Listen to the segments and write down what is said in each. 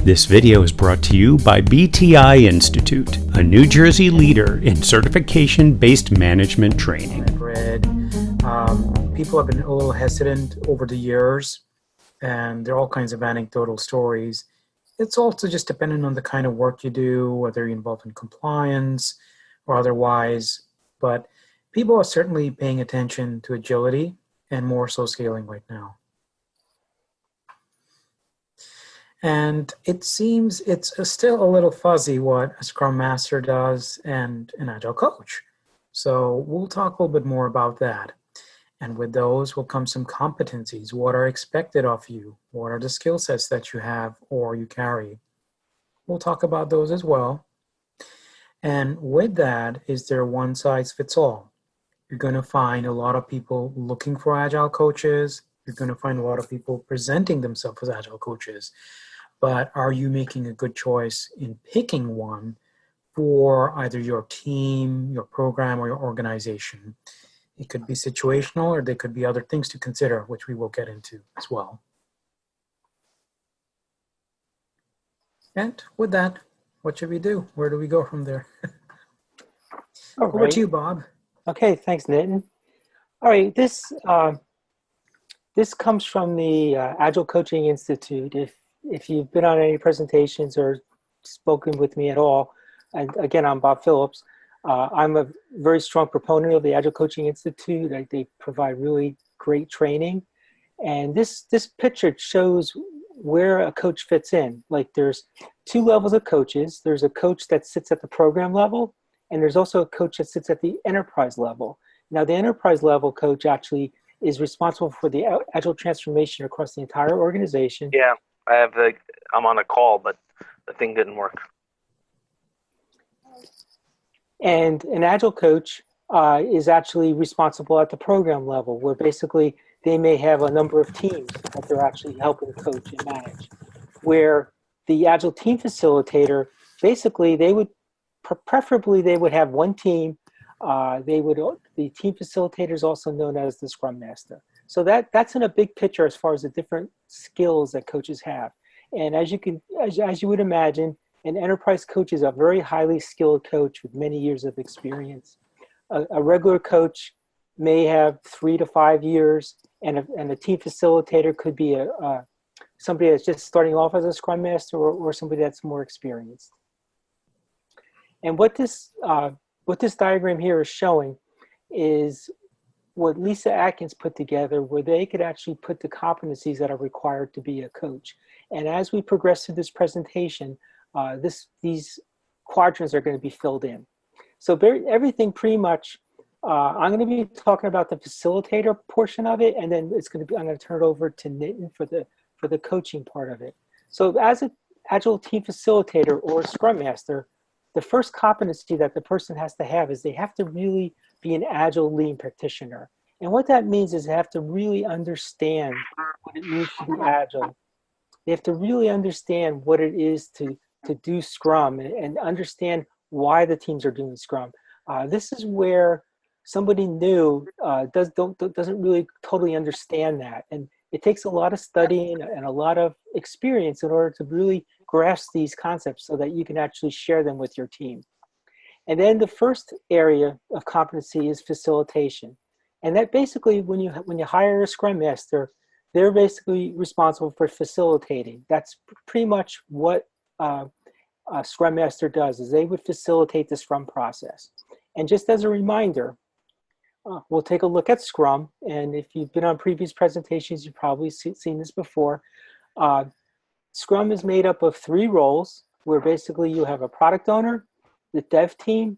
This video is brought to you by BTI Institute, a New Jersey leader in certification-based management training. People have been a little hesitant over the years, and there are all kinds of anecdotal stories. It's also just dependent on the kind of work you do, whether you're involved in compliance or otherwise. But people are certainly paying attention to agility and more so scaling right now. And it seems it's still a little fuzzy what a Scrum Master does and an Agile Coach. So we'll talk a little bit more about that. And with those will come some competencies. What are expected of you? What are the skill sets that you have or you carry? We'll talk about those as well. And with that, is there one size fits all? You're going to find a lot of people looking for Agile coaches. You're going to find a lot of people presenting themselves as Agile coaches. But are you making a good choice in picking one for either your team, your program, or your organization? It could be situational, or there could be other things to consider, which we will get into as well. And with that, what should we do? Where do we go from there? Over to you, Bob. Okay, thanks, Nitin. All right, this comes from the Agile Coaching Institute. If you've been on any presentations or spoken with me at all, and again, I'm Bob Phillips. I'm a very strong proponent of the Agile Coaching Institute. They provide really great training. And this picture shows where a coach fits in. Like there's two levels of coaches. There's a coach that sits at the program level, and there's also a coach that sits at the enterprise level. Now the enterprise level coach actually is responsible for the Agile transformation across the entire organization. Yeah, I'm on a call, but the thing didn't work. And an Agile coach is actually responsible at the program level, where basically they may have a number of teams that they're actually helping coach and manage. Where the Agile team facilitator, basically preferably they would have one team. The team facilitator is also known as the Scrum Master. So that's in a big picture as far as the different skills that coaches have. And as you would imagine, an enterprise coach is a very highly skilled coach with many years of experience. A regular coach may have 3 to 5 years, and a team facilitator could be somebody that's just starting off as a Scrum Master or somebody that's more experienced. And what this diagram here is showing is what Lisa Atkins put together, where they could actually put the competencies that are required to be a coach. And as we progress through this presentation, these quadrants are going to be filled in. So everything pretty much, I'm going to be talking about the facilitator portion of it, and then I'm going to turn it over to Nitin for the coaching part of it. So as an Agile team facilitator or Scrum Master, the first competency that the person has to have is they have to really be an Agile lean practitioner. And what that means is they have to really understand what it means to be Agile. They have to really understand what it is to do Scrum and understand why the teams are doing Scrum. This is where somebody new doesn't really totally understand that. And it takes a lot of studying and a lot of experience in order to really grasp these concepts so that you can actually share them with your team. And then the first area of competency is facilitation. And that basically, when you hire a Scrum Master, they're basically responsible for facilitating. That's pretty much what a Scrum Master does, is they would facilitate the Scrum process. And just as a reminder, we'll take a look at Scrum. And if you've been on previous presentations, you've probably seen this before. Scrum is made up of 3 roles, where basically you have a product owner, the dev team,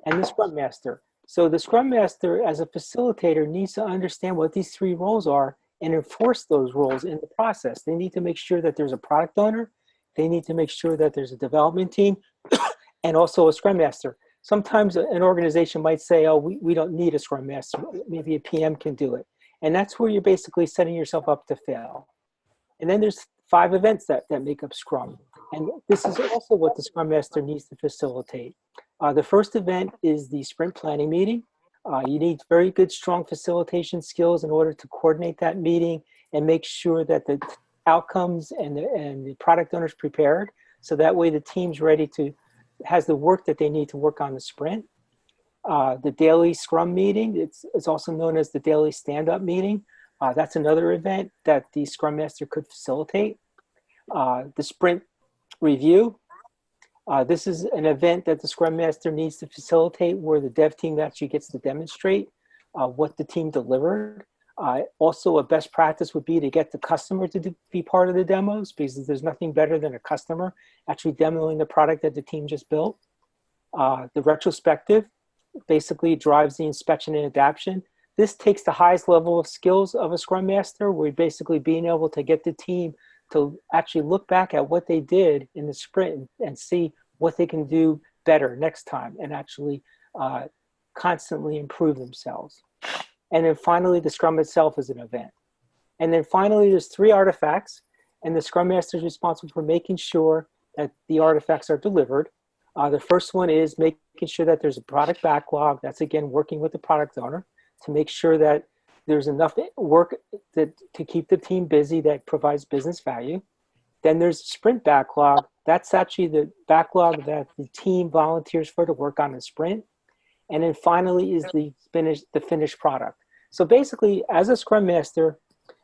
and the Scrum Master. So the Scrum Master, as a facilitator, needs to understand what these 3 roles are and enforce those roles in the process. They need to make sure that there's a product owner, they need to make sure that there's a development team, and also a Scrum Master. Sometimes an organization might say, oh, we don't need a Scrum Master, maybe a PM can do it. And that's where you're basically setting yourself up to fail. And then there's 5 events that make up Scrum. And this is also what the Scrum Master needs to facilitate. The first event is the sprint planning meeting. You need very good, strong facilitation skills in order to coordinate that meeting and make sure that the outcomes and the product owners prepared. So that way the team's ready to, has the work that they need to work on the sprint. The daily Scrum meeting, it's also known as the daily stand-up meeting. That's another event that the Scrum Master could facilitate. The sprint review. This is an event that the Scrum Master needs to facilitate where the dev team actually gets to demonstrate what the team delivered. Also, a best practice would be to get the customer to be part of the demos, because there's nothing better than a customer actually demoing the product that the team just built. The retrospective basically drives the inspection and adaptation. This takes the highest level of skills of a Scrum Master, where basically being able to get the team to actually look back at what they did in the sprint and see what they can do better next time, and actually constantly improve themselves. And then finally, the Scrum itself is an event. And then finally, there's 3 artifacts, and the Scrum Master is responsible for making sure that the artifacts are delivered. The first one is making sure that there's a product backlog. That's, again, working with the product owner to make sure that there's enough work to keep the team busy that provides business value. Then there's sprint backlog. That's actually the backlog that the team volunteers for to work on the sprint. And then finally is the finished product. So basically, as a Scrum Master,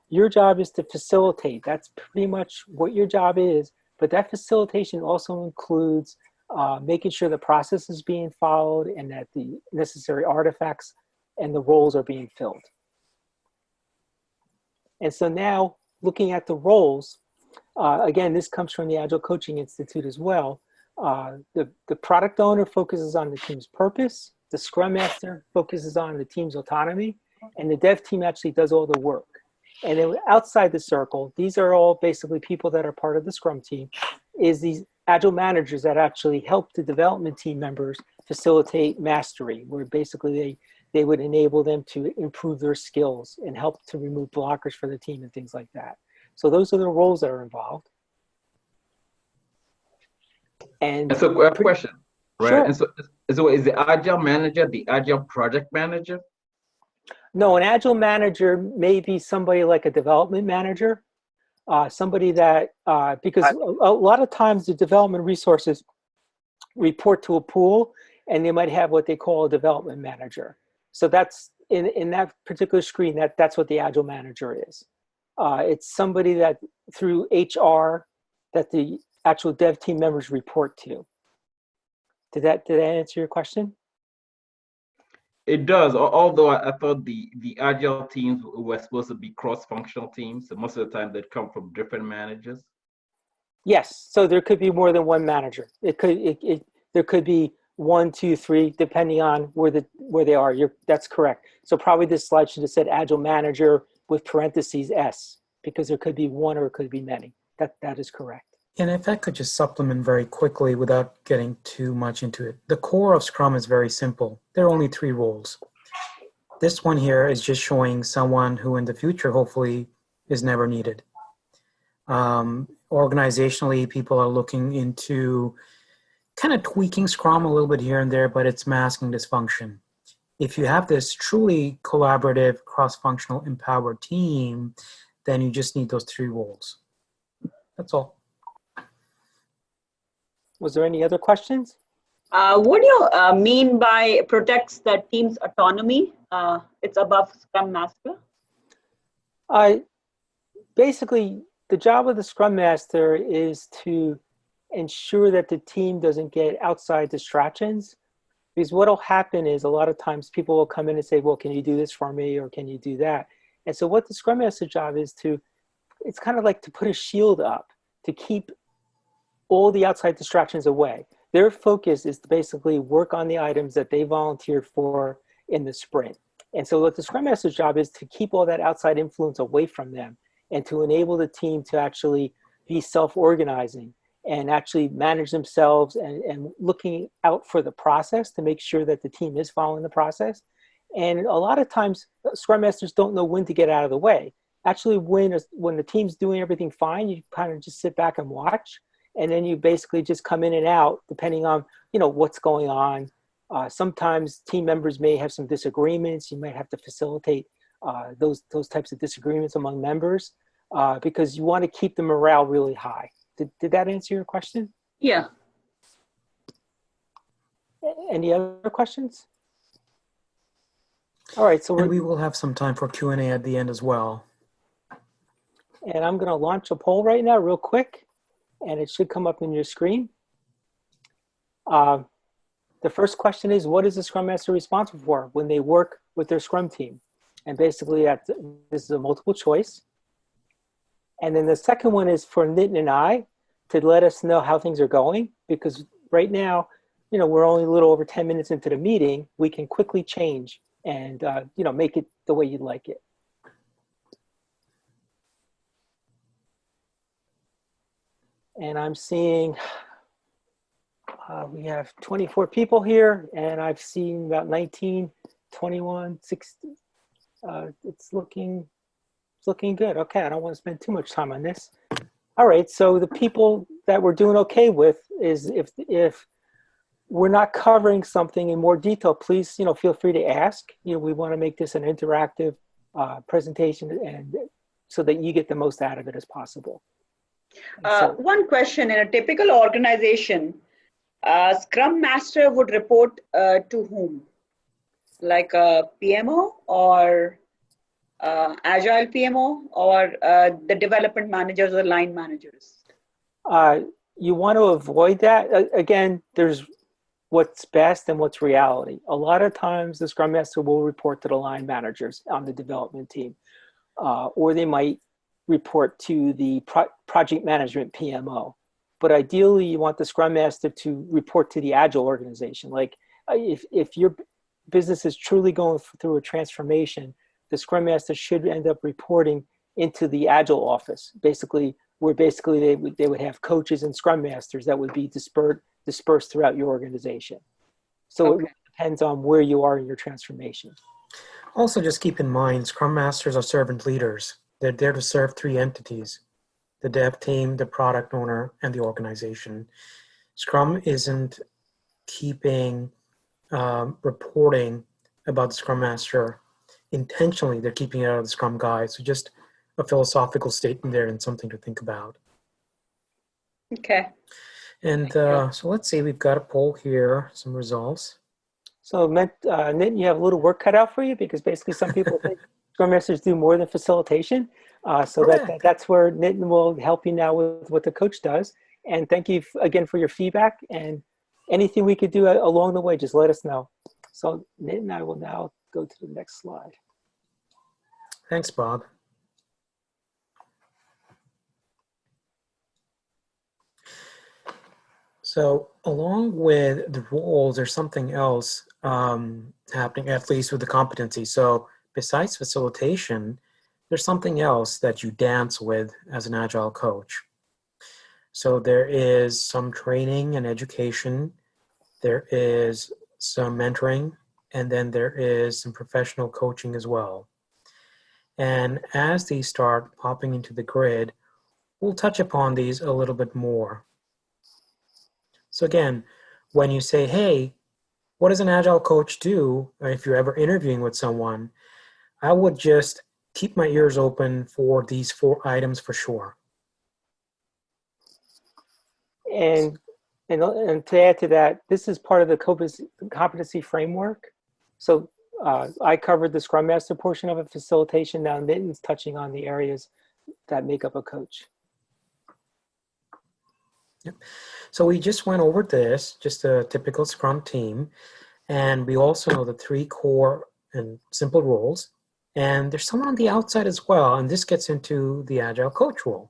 your job is to facilitate. That's pretty much what your job is. But that facilitation also includes making sure the process is being followed and that the necessary artifacts and the roles are being filled. And so now, looking at the roles, again, this comes from the Agile Coaching Institute as well. The product owner focuses on the team's purpose. The Scrum Master focuses on the team's autonomy, and the dev team actually does all the work. And then outside the circle, these are all basically people that are part of the Scrum team, is these Agile managers that actually help the development team members facilitate mastery, where basically they would enable them to improve their skills and help to remove blockers for the team and things like that. So those are the roles that are involved. And so a question, right? Sure. And so is the Agile Manager the Agile Project Manager? No, an Agile Manager may be somebody like a development manager, somebody that, because a lot of times the development resources report to a pool, and they might have what they call a development manager. So that's, in that particular screen, that's what the Agile Manager is. It's somebody that through HR that the actual dev team members report to. Did that answer your question? It does, although I thought the Agile teams were supposed to be cross-functional teams, so most of the time they'd come from different managers. Yes, so there could be more than one manager. There could be 1, 2, 3, depending on where they are. That's correct. So probably this slide should have said Agile Manager with parentheses S, because there could be one or it could be many. That is correct. And if I could just supplement very quickly without getting too much into it. The core of Scrum is very simple. There are only 3 roles. This one here is just showing someone who in the future hopefully is never needed. Organizationally, people are looking into kind of tweaking Scrum a little bit here and there, but it's masking dysfunction. If you have this truly collaborative, cross-functional, empowered team, then you just need those 3 roles. That's all. Was there any other questions? What do you mean by protects the team's autonomy? It's above Scrum Master? Basically, the job of the Scrum Master is to ensure that the team doesn't get outside distractions. Because what will happen is a lot of times people will come in and say, well, can you do this for me? Or can you do that? And so what the Scrum Master job is it's kind of like to put a shield up to keep all the outside distractions away. Their focus is to basically work on the items that they volunteered for in the sprint. And so what the Scrum Master's job is to keep all that outside influence away from them and to enable the team to actually be self-organizing and actually manage themselves and looking out for the process to make sure that the team is following the process. And a lot of times, Scrum Masters don't know when to get out of the way. Actually, when the team's doing everything fine, you kind of just sit back and watch. And then you basically just come in and out depending on, what's going on. Sometimes team members may have some disagreements. You might have to facilitate those types of disagreements among members. because you want to keep the morale really high. Did that answer your question? Yeah. Any other questions? All right, so And we will have some time for Q&A at the end as well. and I'm going to launch a poll right now real quick, and it should come up in your screen. The first question is, what is the Scrum Master responsible for when they work with their Scrum team? And basically, this is a multiple choice. And then the second one is for Nitin and I to let us know how things are going, because right now, we're only a little over 10 minutes into the meeting. We can quickly change and, make it the way you'd like it. And I'm seeing we have 24 people here, and I've seen about 19, 21, 60. It's looking good. Okay, I don't want to spend too much time on this. All right, so the people that we're doing okay with is if we're not covering something in more detail, please feel free to ask. We want to make this an interactive presentation, and so that you get the most out of it as possible. One question: in a typical organization, Scrum Master would report to whom? Like a PMO or Agile PMO or the development managers or line managers? You want to avoid that. Again, there's what's best and what's reality. A lot of times the Scrum Master will report to the line managers on the development team, or they might report to the project management PMO. But ideally, you want the Scrum Master to report to the Agile organization. Like if your business is truly going through a transformation, the Scrum Master should end up reporting into the Agile office, where they would have coaches and Scrum Masters that would be dispersed throughout your organization. So okay. It depends on where you are in your transformation. Also, just keep in mind, Scrum Masters are servant leaders. They're there to serve three entities: the dev team, the product owner, and the organization. Scrum isn't keeping reporting about the Scrum Master intentionally. They're keeping it out of the Scrum Guide. So just a philosophical statement there and something to think about. Okay. And so let's see, we've got a poll here, some results. So Nitin, you have a little work cut out for you, because basically some people think Scrum Masters do more than facilitation. So that's where Nitin will help you now with what the coach does. And thank you again for your feedback, and anything we could do along the way, just let us know. So Nitin, I will now go to the next slide. Thanks, Bob. So along with the roles, there's something else happening, at least with the competency. So besides facilitation, there's something else that you dance with as an Agile coach. So there is some training and education, there is some mentoring, and then there is some professional coaching as well. And as these start popping into the grid, we'll touch upon these a little bit more. So again, when you say, hey, what does an Agile coach do? Or if you're ever interviewing with someone, I would just keep my ears open for these 4 items for sure. And to add to that, this is part of the competency framework. So I covered the Scrum Master portion of a facilitation. Now Nitin's touching on the areas that make up a coach. Yep. So we just went over this, just a typical Scrum team. And we also know the 3 core and simple roles. And there's someone on the outside as well. And this gets into the Agile coach role.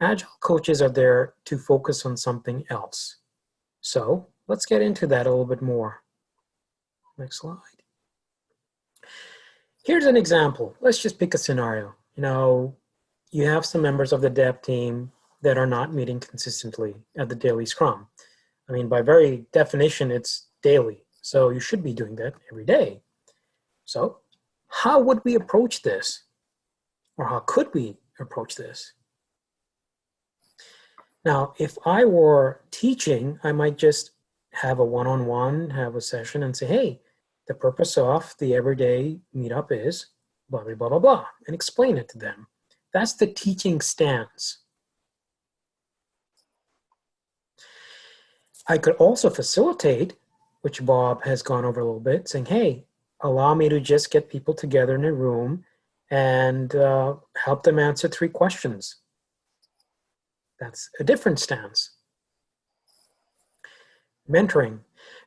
Agile coaches are there to focus on something else. So let's get into that a little bit more. Next slide. Here's an example. Let's just pick a scenario. You have some members of the dev team that are not meeting consistently at the daily Scrum. I mean, by very definition, it's daily. So you should be doing that every day. So how would we approach this? Or how could we approach this? Now, if I were teaching, I might just have a one-on-one, have a session and say, hey, the purpose of the everyday meetup is blah, blah, blah, blah, blah, and explain it to them. That's the teaching stance. I could also facilitate, which Bob has gone over a little bit, saying, hey, allow me to just get people together in a room and help them answer 3 questions. That's a different stance. Mentoring.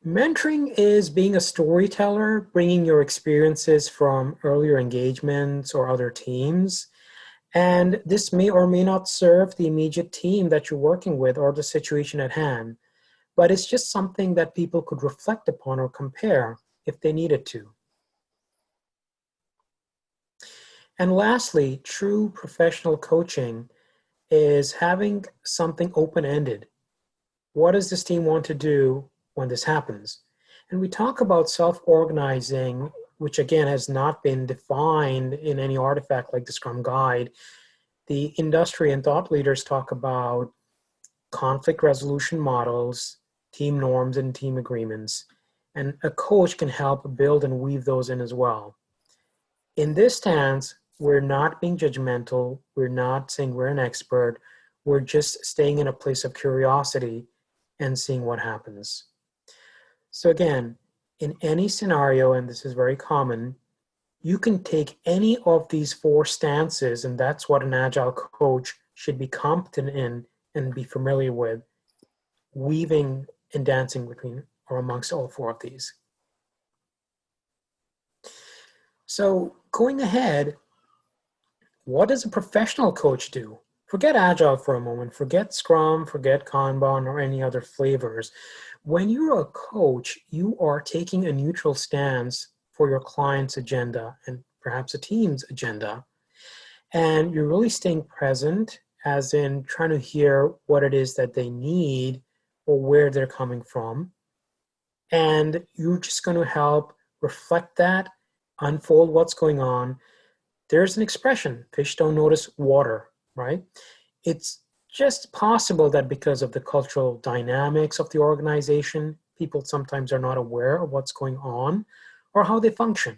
Mentoring is being a storyteller, bringing your experiences from earlier engagements or other teams. And this may or may not serve the immediate team that you're working with or the situation at hand. But it's just something that people could reflect upon or compare if they needed to. And lastly, true professional coaching is having something open-ended. What does this team want to do when this happens? And we talk about self-organizing, which again has not been defined in any artifact like the Scrum Guide. The industry and thought leaders talk about conflict resolution models, team norms, and team agreements. And a coach can help build and weave those in as well. In this stance, we're not being judgmental. We're not saying we're an expert. We're just staying in a place of curiosity and seeing what happens. So again, in any scenario, and this is very common, you can take any of these 4 stances, and that's what an Agile coach should be competent in and be familiar with, weaving and dancing between or amongst all 4 of these. So going ahead, what does a professional coach do? Forget Agile for a moment, forget Scrum, forget Kanban or any other flavors. When you're a coach, you are taking a neutral stance for your client's agenda and perhaps a team's agenda. And you're really staying present, as in trying to hear what it is that they need or where they're coming from. And you're just going to help reflect that, unfold what's going on. There's an expression, fish don't notice water, right? It's just possible that because of the cultural dynamics of the organization, people sometimes are not aware of what's going on or how they function.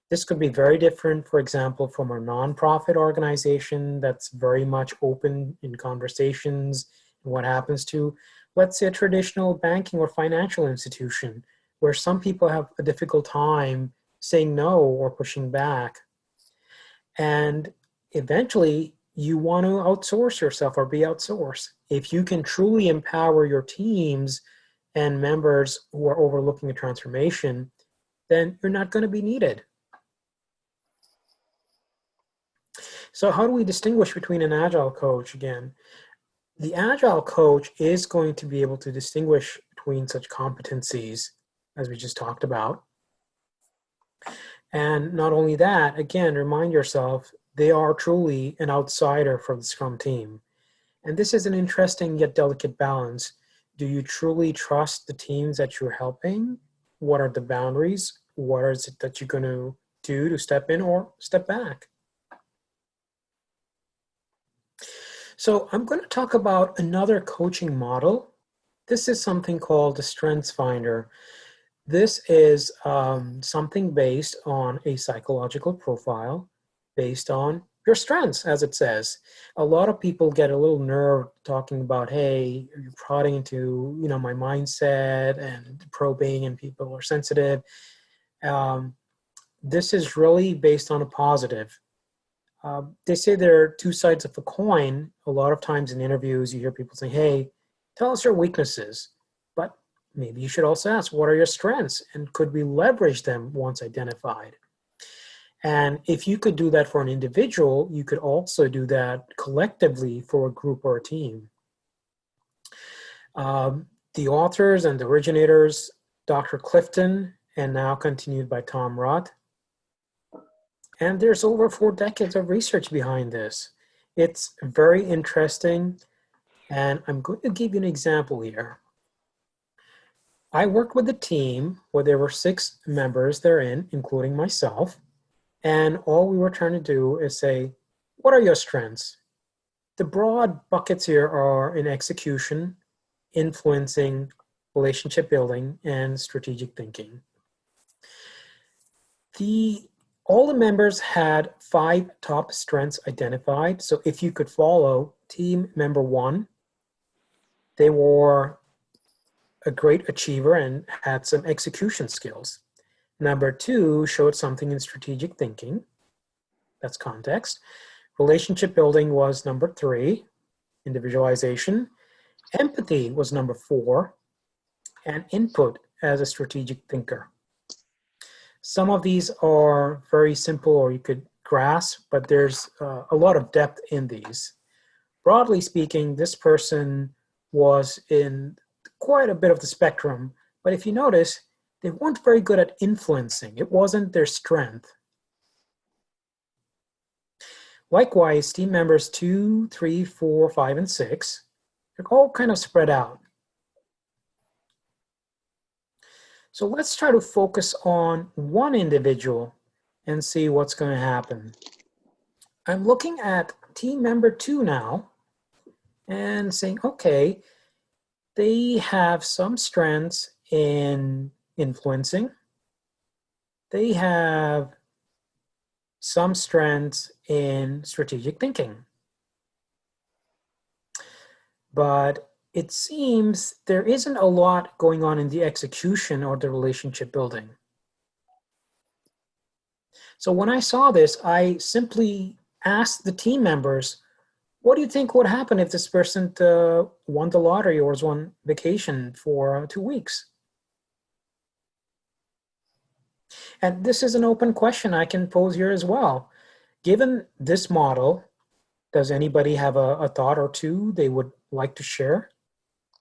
This could be very different, for example, from a nonprofit organization that's very much open in conversations and what happens to, let's say, a traditional banking or financial institution, where some people have a difficult time saying no or pushing back. And eventually, you want to outsource yourself or be outsourced. If you can truly empower your teams and members who are overlooking a transformation, then you're not going to be needed. So how do we distinguish between an Agile coach again? The Agile coach is going to be able to distinguish between such competencies as we just talked about. And not only that, again, remind yourself, they are truly an outsider for the Scrum team. And this is an interesting yet delicate balance. Do you truly trust the teams that you're helping? What are the boundaries? What is it that you're going to do to step in or step back? So I'm going to talk about another coaching model. This is something called the Strengthsfinder. This is something based on a psychological profile based on your strengths, as it says. A lot of people get a little nerved talking about, hey, you're prodding into, my mindset and probing, and people are sensitive. This is really based on a positive. They say there are 2 sides of a coin. A lot of times in interviews, you hear people saying, hey, tell us your weaknesses. But maybe you should also ask, what are your strengths? And could we leverage them once identified? And if you could do that for an individual, you could also do that collectively for a group or a team. The authors and the originators, Dr. Clifton, and now continued by Tom Rudd. And there's over 4 decades of research behind this. It's very interesting. And I'm going to give you an example here. I worked with a team where there were 6 members therein, including myself. And all we were trying to do is say, what are your strengths? The broad buckets here are in execution, influencing, relationship building, and strategic thinking. The All the members had 5 top strengths identified. So if you could follow team member 1, they were a great achiever and had some execution skills. Number 2 showed something in strategic thinking. That's context. Relationship building was number 3, individualization. Empathy was number 4, and input as a strategic thinker. Some of these are very simple or you could grasp, but there's a lot of depth in these. Broadly speaking, this person was in quite a bit of the spectrum, but if you notice, they weren't very good at influencing. It wasn't their strength. Likewise, team members 2, 3, 4, 5, and 6, they're all kind of spread out. So let's try to focus on one individual and see what's going to happen. I'm looking at team member 2 now and saying, okay, they have some strengths in influencing. They have some strengths in strategic thinking. But it seems there isn't a lot going on in the execution or the relationship building. So when I saw this, I simply asked the team members, what do you think would happen if this person won the lottery or was on vacation for 2 weeks? And this is an open question I can pose here as well. Given this model, does anybody have a thought or two they would like to share?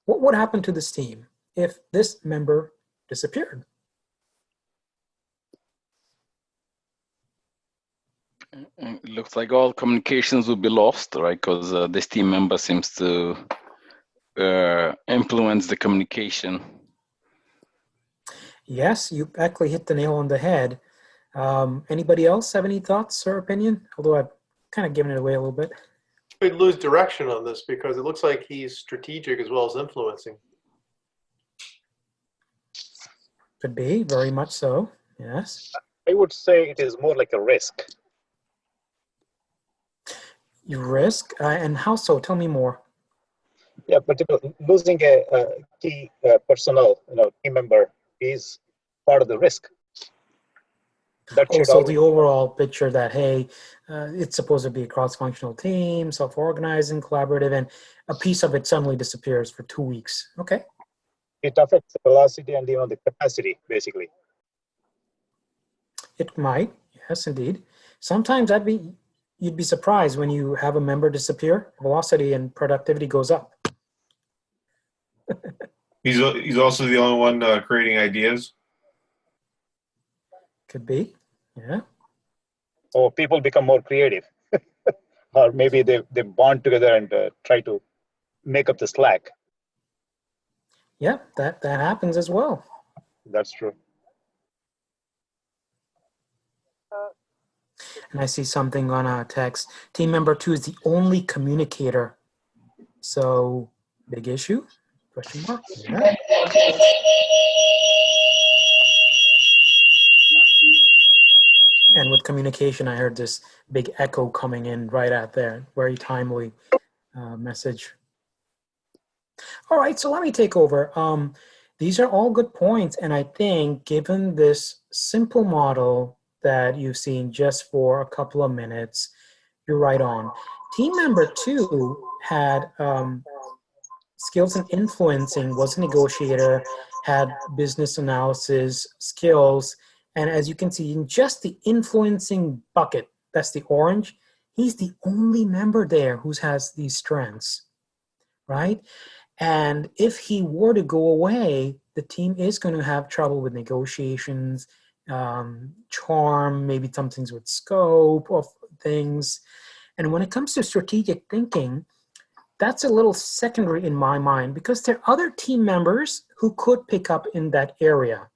What would happen to this team if this member disappeared? It looks like all communications will be lost, right? Because this team member seems to influence the communication. Yes, you actually hit the nail on the head. Anybody else have any thoughts or opinion? Although I've kind of given it away a little bit. We'd lose direction on this because it looks like he's strategic as well as influencing. Could be, very much so, yes. I would say it is more like a risk. You risk, and how so? Tell me more. Yeah, but losing a key personnel, team member is part of the risk. Also, the overall picture that, hey, it's supposed to be a cross-functional team, self-organizing, collaborative, and a piece of it suddenly disappears for 2 weeks. Okay. It affects the velocity and the capacity, basically. It might, yes, indeed. Sometimes you'd be surprised when you have a member disappear, velocity and productivity goes up. He's also the only one creating ideas. Could be, yeah. Or people become more creative. Or maybe they bond together and try to make up the slack. Yeah, that happens as well. That's true. And I see something on a text. Team member 2 is the only communicator. So, big issue? Question mark? Yeah. And with communication, I heard this big echo coming in right out there. Very timely message. All right, so let me take over. These are all good points. And I think given this simple model that you've seen just for a couple of minutes, you're right on. Team member 2 had skills in influencing, was a negotiator, had business analysis skills. And as you can see, in just the influencing bucket, that's the orange, he's the only member there who has these strengths, right? And if he were to go away, the team is going to have trouble with negotiations, charm, maybe some things with scope of things. And when it comes to strategic thinking, that's a little secondary in my mind because there are other team members who could pick up in that area.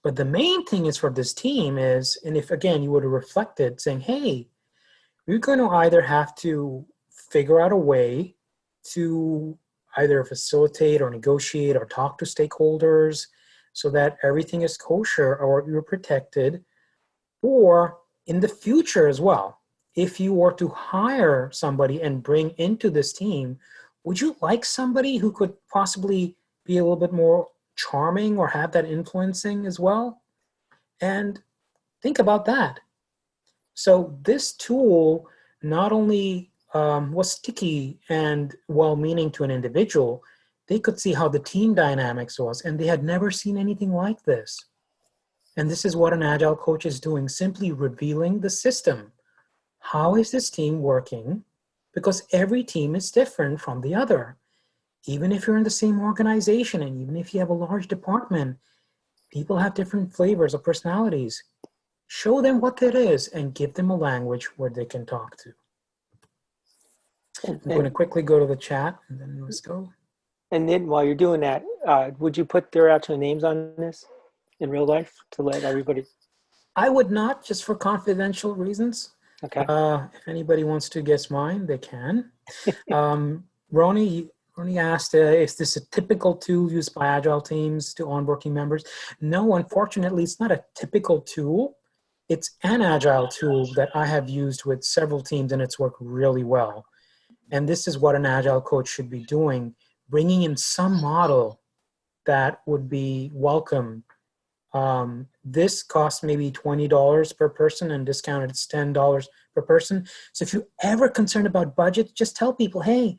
But the main thing is for this team is, and if again you would have reflected saying, hey, we're going to either have to figure out a way to either facilitate or negotiate or talk to stakeholders so that everything is kosher or you're protected, Or in the future as well, if you were to hire somebody and bring into this team, would you like somebody who could possibly be a little bit more charming or have that influencing as well? And think about that. So this tool not only was sticky and well-meaning to an individual, they could see how the team dynamics was, and they had never seen anything like this. And this is what an Agile coach is doing, simply revealing the system. How is this team working? Because every team is different from the other. Even if you're in the same organization and even if you have a large department, people have different flavors of personalities. Show them what that is and give them a language where they can talk to. I'm going to quickly go to the chat and then let's go. And then while you're doing that, would you put their actual names on this in real life to let everybody? I would not, just for confidential reasons. Okay. If anybody wants to guess mine, they can. Ronnie asked, is this a typical tool used by Agile teams to onboard team members? No, unfortunately, it's not a typical tool. It's an Agile tool that I have used with several teams, and it's worked really well. And this is what an Agile coach should be doing, bringing in some model that would be welcome. This costs maybe $20 per person, and discounted it's $10 per person. So if you're ever concerned about budget, just tell people, hey,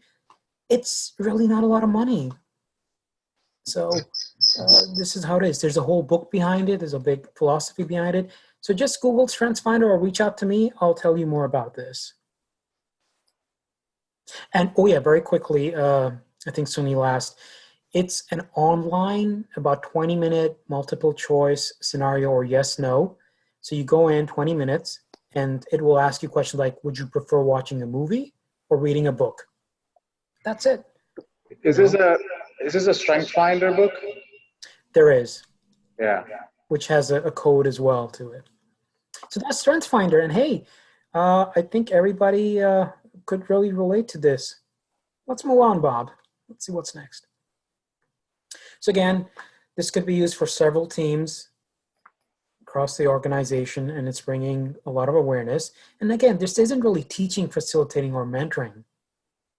it's really not a lot of money. So this is how it is. There's a whole book behind it. There's a big philosophy behind it. So just Google Strengthsfinder or reach out to me. I'll tell you more about this. And oh yeah, very quickly, I think Sunil asked, it's an online, about 20-minute multiple choice scenario or yes, no. So you go in 20 minutes and it will ask you questions like, would you prefer watching a movie or reading a book? That's it. Is this a Strengthsfinder book? There is. Yeah. Which has a code as well to it. So that's Strengthsfinder. And hey, I think everybody could really relate to this. Let's move on, Bob. Let's see what's next. So again, this could be used for several teams across the organization, and it's bringing a lot of awareness. And again, this isn't really teaching, facilitating, or mentoring.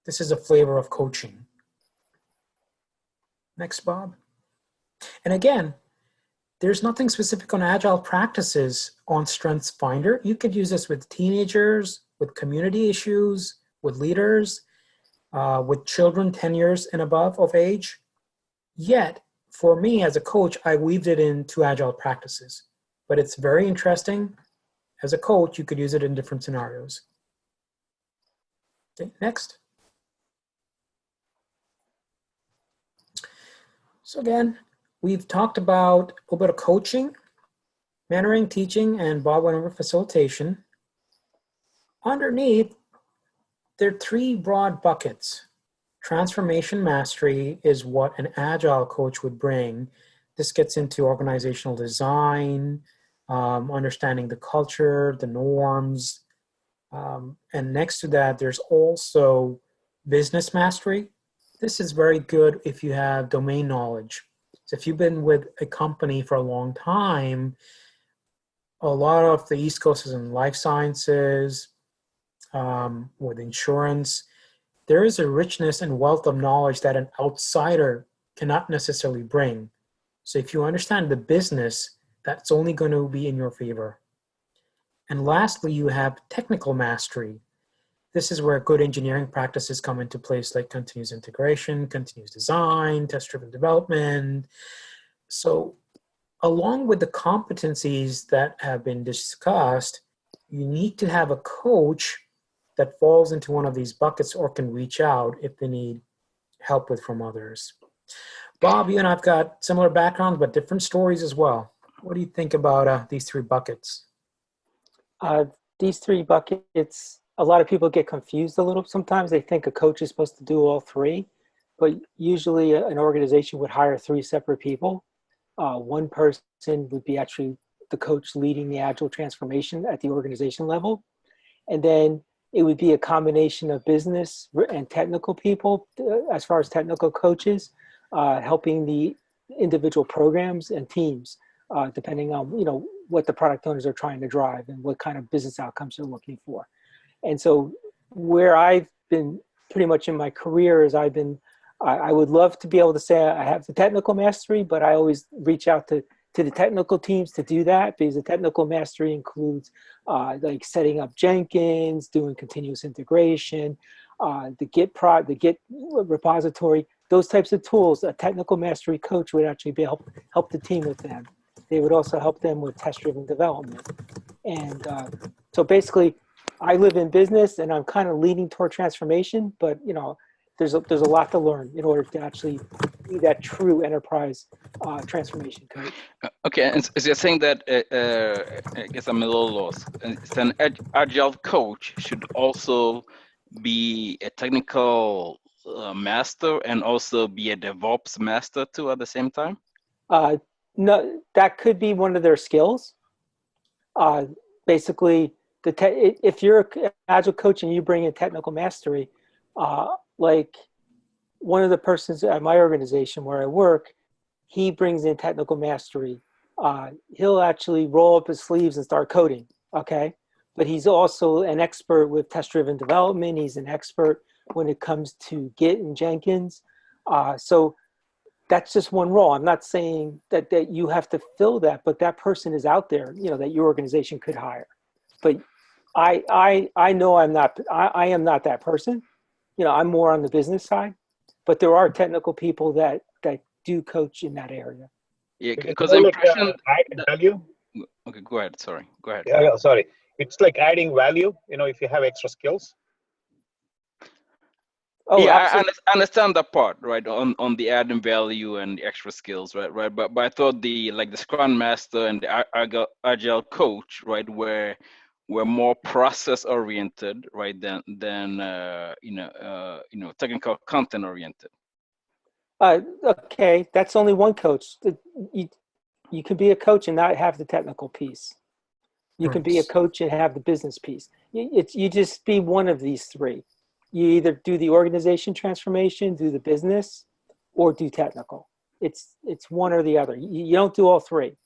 This is a flavor of coaching. Next, Bob. And again, there's nothing specific on Agile practices on Strengthsfinder. You could use this with teenagers, with community issues, with leaders, with children 10 years and above of age. Yet, for me as a coach, I weaved it into Agile practices. But it's very interesting. As a coach, you could use it in different scenarios. Okay, next. So again, we've talked about a little bit of coaching, mentoring, teaching, and Bob went over facilitation. Underneath, there are three broad buckets. Transformation mastery is what an Agile coach would bring. This gets into organizational design, understanding the culture, the norms. And next to that, there's also business mastery. This is very good if you have domain knowledge. So if you've been with a company for a long time, a lot of the East Coast is in life sciences, with insurance. There is a richness and wealth of knowledge that an outsider cannot necessarily bring. So if you understand the business, that's only going to be in your favor. And lastly, you have technical mastery. This is where good engineering practices come into place, like continuous integration, continuous design, test-driven development. So along with the competencies that have been discussed, you need to have a coach that falls into one of these buckets or can reach out if they need help with from others. Bob, you and I've got similar backgrounds, but different stories as well. What do you think about these three buckets? These three buckets, a lot of people get confused a little. Sometimes they think a coach is supposed to do all three, but usually an organization would hire three separate people. One person would be actually the coach leading the Agile transformation at the organization level. And then it would be a combination of business and technical people, as far as technical coaches, helping the individual programs and teams, depending on what the product owners are trying to drive and what kind of business outcomes they're looking for. And so where I've been pretty much in my career is I would love to be able to say I have the technical mastery, but I always reach out to the technical teams to do that, because the technical mastery includes like setting up Jenkins, doing continuous integration, the Git repository, those types of tools. A technical mastery coach would actually be help the team with them. They would also help them with test-driven development. And so basically, I live in business and I'm kind of leaning toward transformation, but you know, there's a lot to learn in order to actually be that true enterprise transformation coach. Okay, and so you're saying that I guess I'm a little lost. It's an agile coach should also be a technical master and also be a DevOps master too at the same time? No, that could be one of their skills. Basically, if you're an agile coach and you bring in technical mastery, like one of the persons at my organization where I work, he brings in technical mastery. He'll actually roll up his sleeves and start coding, okay? But he's also an expert with test-driven development. He's an expert when it comes to Git and Jenkins. So that's just one role. I'm not saying that you have to fill that, but that person is out there, you know, that your organization could hire. But I know I am not that person. You know, I'm more on the business side, but there are technical people that do coach in that area. Yeah, because the impression. Adding value. Okay, go ahead. Sorry, go ahead. Yeah, sorry. It's like adding value. You know, if you have extra skills. Oh, yeah, I understand that part, right? On the adding value and the extra skills, right? But I thought the Scrum Master and the Agile Coach, right, were more process oriented, right, than technical content oriented. Okay, that's only one coach. You can be a coach and not have the technical piece. You can be a coach and have the business piece. You just be one of these three. You either do the organization transformation, do the business, or do technical. It's one or the other. You don't do all three.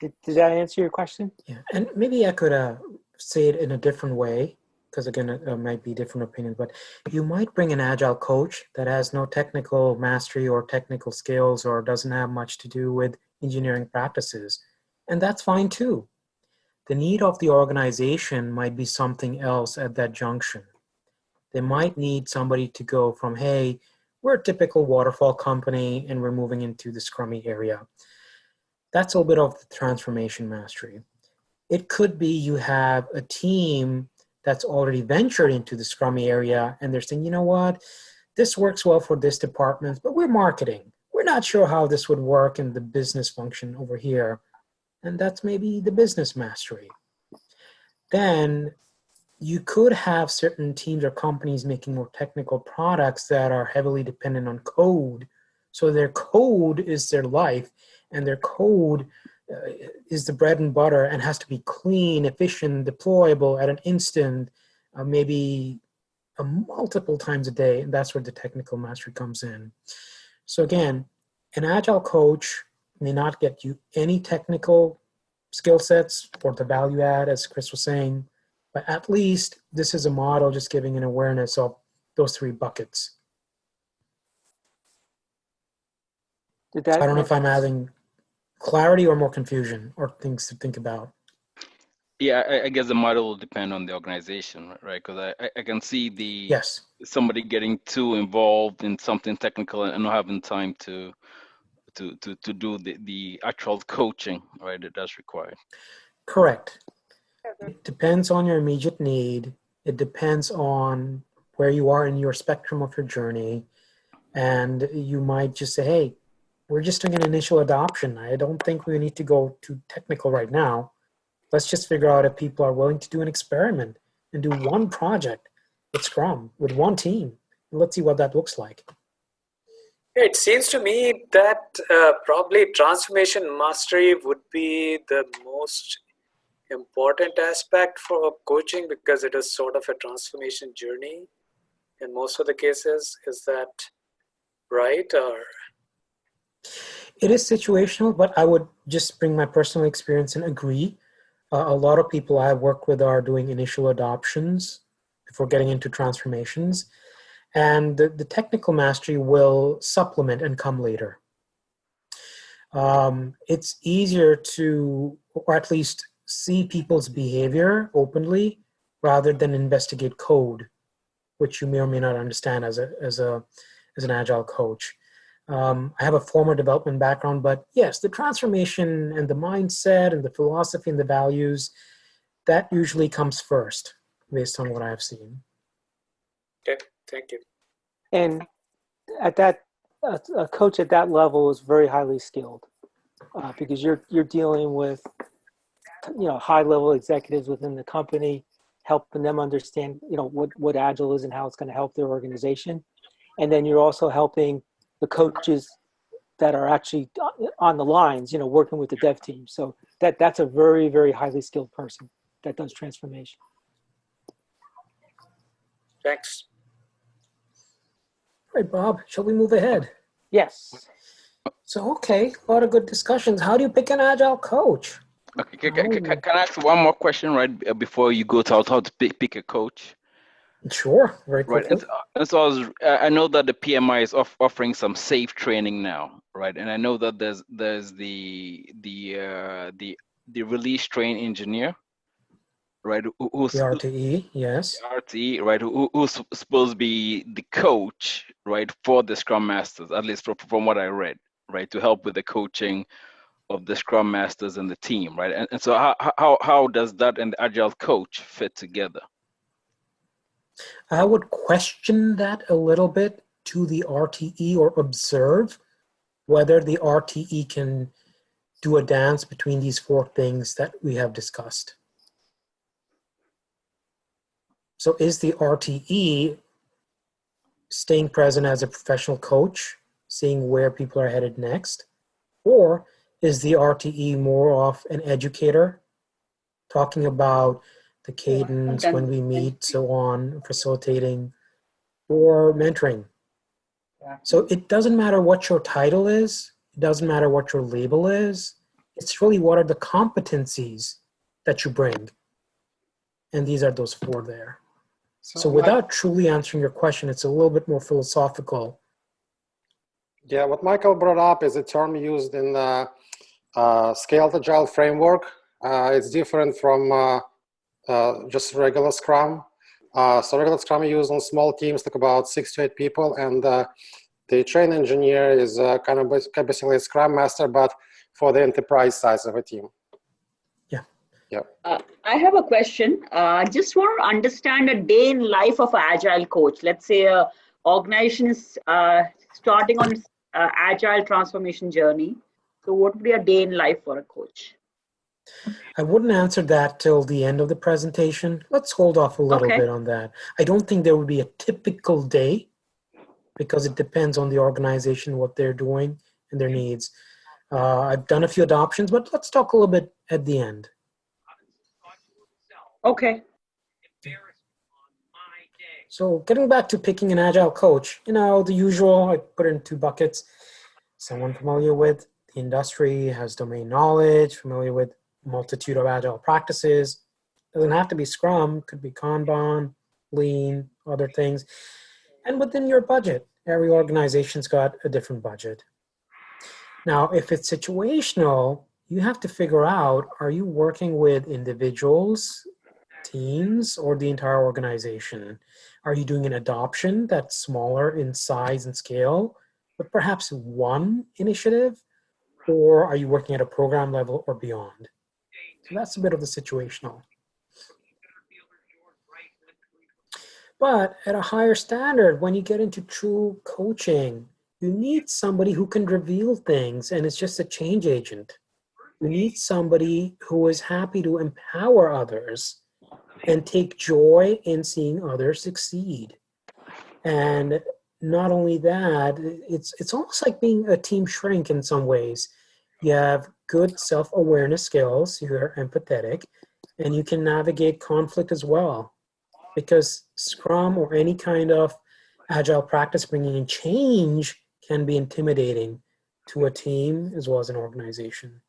Did that answer your question? Yeah, and maybe I could say it in a different way, because again, it might be different opinions, but you might bring an agile coach that has no technical mastery or technical skills or doesn't have much to do with engineering practices, and that's fine too. The need of the organization might be something else at that junction. They might need somebody to go from, hey, we're a typical waterfall company and we're moving into the Scrummy area. That's a little bit of the transformation mastery. It could be you have a team that's already ventured into the Scrummy area and they're saying, you know what, this works well for this department, but we're marketing. We're not sure how this would work in the business function over here. And that's maybe the business mastery. Then you could have certain teams or companies making more technical products that are heavily dependent on code. So their code is their life, and their code is the bread and butter and has to be clean, efficient, deployable at an instant, maybe multiple times a day. And that's where the technical mastery comes in. So again, an agile coach may not get you any technical skill sets or the value add, as Chris was saying, but at least this is a model just giving an awareness of those three buckets. So I don't know if I'm adding clarity or more confusion or things to think about. Yeah, I guess the model will depend on the organization, right? Because I can see somebody getting too involved in something technical and not having time to do the actual coaching, right? That's required. Correct. It depends on your immediate need. It depends on where you are in your spectrum of your journey. And you might just say, hey, we're just doing an initial adoption. I don't think we need to go too technical right now. Let's just figure out if people are willing to do an experiment and do one project with Scrum, with one team. And let's see what that looks like. It seems to me that probably transformation mastery would be the most important aspect for coaching, because it is sort of a transformation journey in most of the cases. Is that right? Or It is situational, but I would just bring my personal experience and agree. A lot of people I work with are doing initial adoptions before getting into transformations. And the technical mastery will supplement and come later. It's easier to, or at least see people's behavior openly rather than investigate code, which you may or may not understand as an agile coach. I have a former development background, but yes, the transformation and the mindset and the philosophy and the values, that usually comes first based on what I've seen. Okay, thank you. And at that, a coach at that level is very highly skilled because you're dealing with high-level executives within the company, helping them understand what Agile is and how it's going to help their organization, and then you're also helping the coaches that are actually on the lines, working with the dev team. So that's a very, very highly skilled person that does transformation. Thanks. All right, Bob, shall we move ahead? Yes. So, okay, a lot of good discussions. How do you pick an agile coach? Okay, can I ask one more question right before you go to how to pick a coach? Sure, very quickly. Right, and so I know that the PMI is offering some safe training now, right? And I know that there's the release train engineer, right? Who's the RTE, yes. The RTE, right? Who's supposed to be the coach, right, for the Scrum Masters, at least from what I read, right, to help with the coaching of the Scrum Masters and the team, right? And so how does that and the Agile coach fit together? I would question that a little bit to the RTE or observe whether the RTE can do a dance between these four things that we have discussed. So is the RTE staying present as a professional coach, seeing where people are headed next? Or is the RTE more of an educator, talking about the cadence, when we meet, so on, facilitating, or mentoring? So it doesn't matter what your title is. It doesn't matter what your label is. It's really what are the competencies that you bring. And these are those four there. So without truly answering your question, it's a little bit more philosophical. Yeah, what Michael brought up is a term used in the Scaled Agile framework. It's different from just regular Scrum. So regular Scrum is used on small teams, like about 6 to 8 people, and the train engineer is kind of basically a Scrum Master, but for the enterprise size of a team. Yeah. I have a question. Just want to understand a day in life of an Agile coach. Let's say an organization is starting on Agile transformation journey. So what would be a day in life for a coach? I wouldn't answer that till the end of the presentation. Let's hold off a little bit on that. I don't think there would be a typical day because it depends on the organization, what they're doing and their needs. I've done a few adoptions, but let's talk a little bit at the end. Okay. So getting back to picking an Agile coach, the usual, I put it in 2 buckets. Someone familiar with the industry, has domain knowledge, familiar with a multitude of Agile practices. Doesn't have to be Scrum, could be Kanban, Lean, other things. And within your budget, every organization's got a different budget. Now, if it's situational, you have to figure out, are you working with individuals, teams, or the entire organization? Are you doing an adoption that's smaller in size and scale, but perhaps one initiative? Or are you working at a program level or beyond? So that's a bit of the situational. But at a higher standard, when you get into true coaching, you need somebody who can reveal things and it's just a change agent. You need somebody who is happy to empower others and take joy in seeing others succeed. And not only that, it's almost like being a team shrink in some ways. You have good self-awareness skills, you're empathetic, and you can navigate conflict as well. Because Scrum or any kind of Agile practice bringing in change can be intimidating. to a team as well as an organization.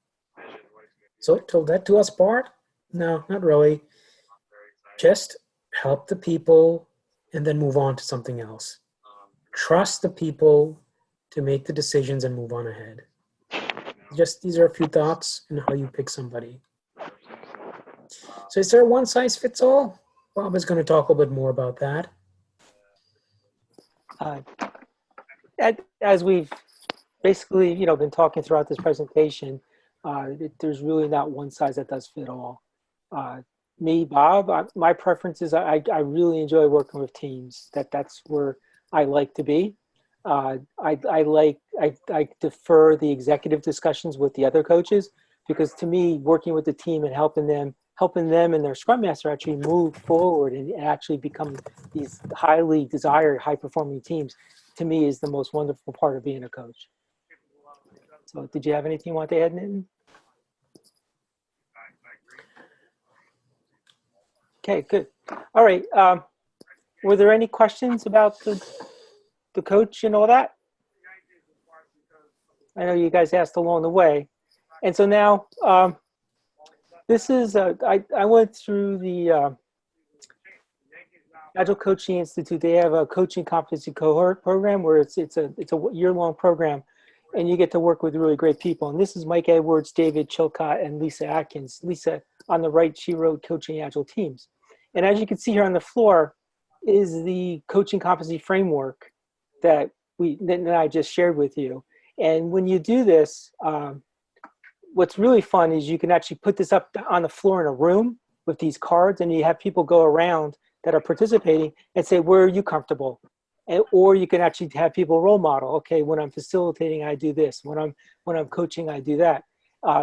So till that do us part? No, not really. Just help the people and then move on to something else. Trust the people to make the decisions and move on ahead. Just these are a few thoughts on how you pick somebody. So is there a one size fits all? Bob is going to talk a little bit more about that. As we've basically, been talking throughout this presentation, there's really not one size that does fit all. Me, Bob, my preference is I really enjoy working with teams. That's where I like to be. I defer the executive discussions with the other coaches, because to me, working with the team and helping them and their Scrum Master actually move forward and actually become these highly desired, high-performing teams, to me is the most wonderful part of being a coach. So did you have anything you want to add, Nitin? Okay, good. All right. Were there any questions about the coach and all that? I know you guys asked along the way. And so now, this is, I went through the Agile Coaching Institute. They have a coaching competency cohort program where it's a year-long program, and you get to work with really great people. And this is Mike Edwards, David Chilcott, and Lisa Atkins. Lisa, on the right, she wrote Coaching Agile Teams. And as you can see here on the floor is the coaching competency framework that Nitin and I just shared with you. And when you do this, what's really fun is you can actually put this up on the floor in a room with these cards, and you have people go around that are participating and say, where are you comfortable? Or you can actually have people role model. Okay, when I'm facilitating, I do this. When I'm coaching, I do that.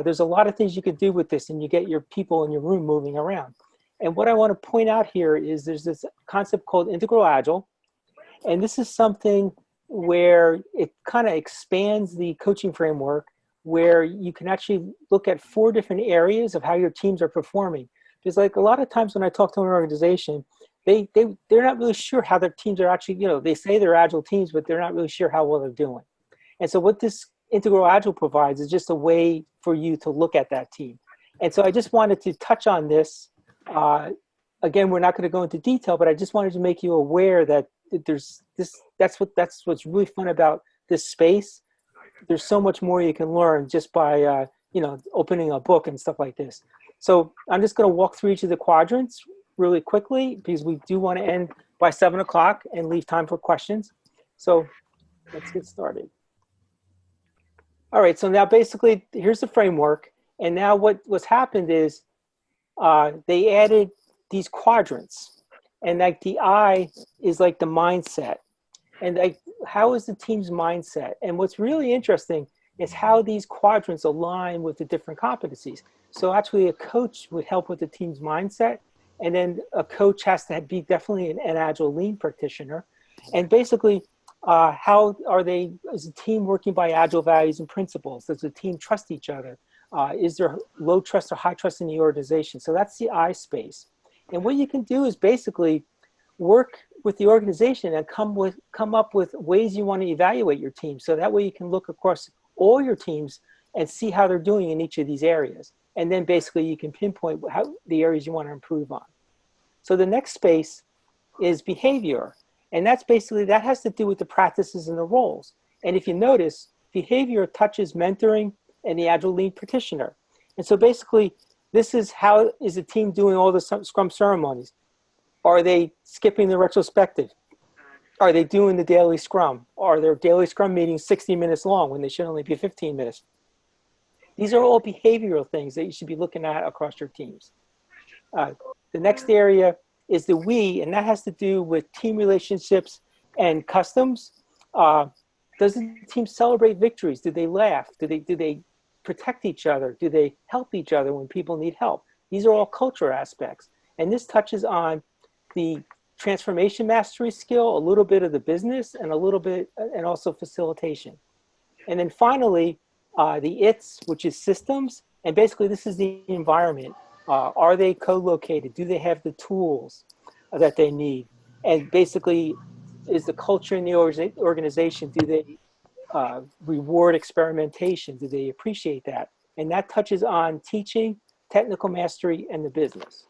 There's a lot of things you can do with this, and you get your people in your room moving around. And what I want to point out here is there's this concept called Integral Agile. And this is something where it kind of expands the coaching framework, where you can actually look at 4 different areas of how your teams are performing. Because like a lot of times when I talk to an organization, they're not really sure how their teams are actually, they say they're Agile teams, but they're not really sure how well they're doing. And so what this Integral Agile provides is just a way for you to look at that team. And so I just wanted to touch on this. Again, we're not going to go into detail, but I just wanted to make you aware that there's this. That's what's really fun about this space. There's so much more you can learn just by opening a book and stuff like this. So I'm just going to walk through each of the quadrants really quickly, because we do want to end by 7 o'clock and leave time for questions. So let's get started. All right. So now basically here's the framework. And now what's happened is they added these quadrants, and like the I is like the mindset, and like how is the team's mindset? And what's really interesting is how these quadrants align with the different competencies. So actually a coach would help with the team's mindset, and then a coach has to be definitely an Agile lean practitioner. And basically how are they, is the team working by Agile values and principles? Does the team trust each other? Is there low trust or high trust in the organization? So that's the I space. And what you can do is basically work with the organization and come up with ways you want to evaluate your team. So that way you can look across all your teams and see how they're doing in each of these areas. And then basically you can pinpoint the areas you want to improve on. So the next space is behavior. And that's basically, that has to do with the practices and the roles. And if you notice, behavior touches mentoring and the Agile lead practitioner. And so basically, this is how is the team doing all the Scrum ceremonies? Are they skipping the retrospective? Are they doing the daily Scrum? Are their daily Scrum meetings 60 minutes long when they should only be 15 minutes? These are all behavioral things that you should be looking at across your teams. The next area is the we, and that has to do with team relationships and customs. Does the team celebrate victories? Do they laugh? Do they protect each other? Do they help each other when people need help? These are all culture aspects. And this touches on the transformation mastery skill, a little bit of the business, and a little bit, and also facilitation. And then finally, the ITS, which is systems. And basically this is the environment. Are they co-located? Do they have the tools that they need? And basically, is the culture in the organization, do they reward experimentation? Do they appreciate that? And that touches on teaching, technical mastery, and the business.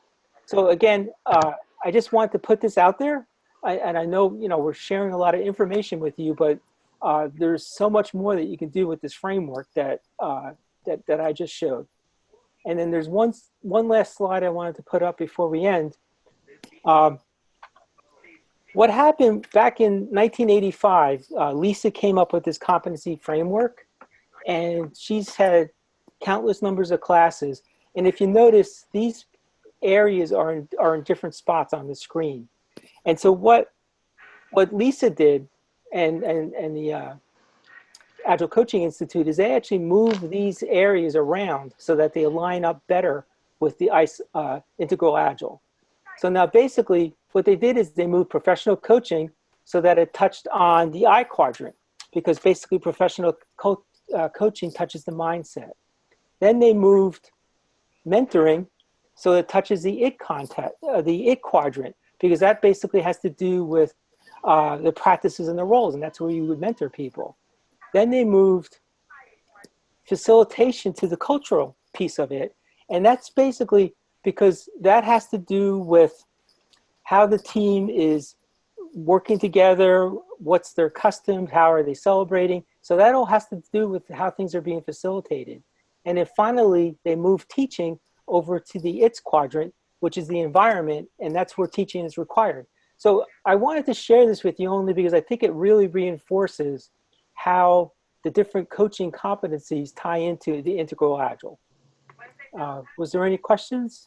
So again, I just want to put this out there. And I know, we're sharing a lot of information with you, but there's so much more that you can do with this framework that I just showed. And then there's one last slide I wanted to put up before we end. What happened back in 1985, Lisa came up with this competency framework, and she's had countless numbers of classes. And if you notice, these areas are in different spots on the screen. And so what Lisa did and the Agile Coaching Institute is they actually move these areas around so that they align up better with the Integral Agile. So now basically what they did is they moved professional coaching so that it touched on the I quadrant, because basically professional coaching touches the mindset. Then they moved mentoring so it touches the it quadrant, because that basically has to do with the practices and the roles, and that's where you would mentor people. Then they moved facilitation to the cultural piece of it, and that's basically because that has to do with how the team is working together, what's their customs, how are they celebrating. So that all has to do with how things are being facilitated. And then finally, they move teaching over to the ITS quadrant, which is the environment, and that's where teaching is required. So I wanted to share this with you only because I think it really reinforces how the different coaching competencies tie into the Integral Agile. Was there any questions?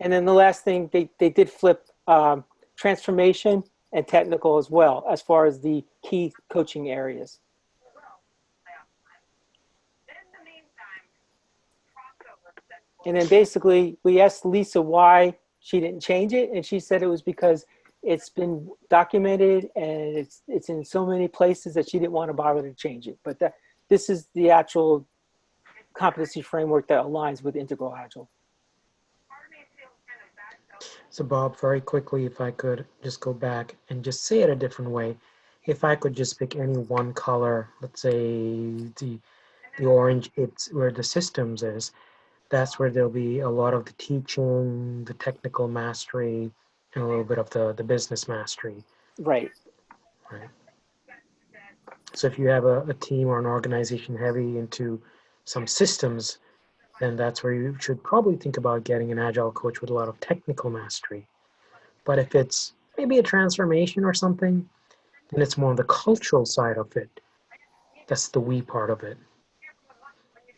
And then the last thing, they did flip transformation and technical as well, as far as the key coaching areas. And then basically we asked Lisa why she didn't change it, and she said it was because it's been documented and it's in so many places that she didn't want to bother to change it. But this is the actual competency framework that aligns with Integral Agile. So Bob, very quickly, if I could just go back and just say it a different way. If I could just pick any one color, let's say the orange, it's where the systems is. That's where there'll be a lot of the teaching, the technical mastery, and a little bit of the business mastery. Right. Right. So if you have a team or an organization heavy into some systems, then that's where you should probably think about getting an agile coach with a lot of technical mastery. But if it's maybe a transformation or something, then it's more on the cultural side of it. That's the we part of it.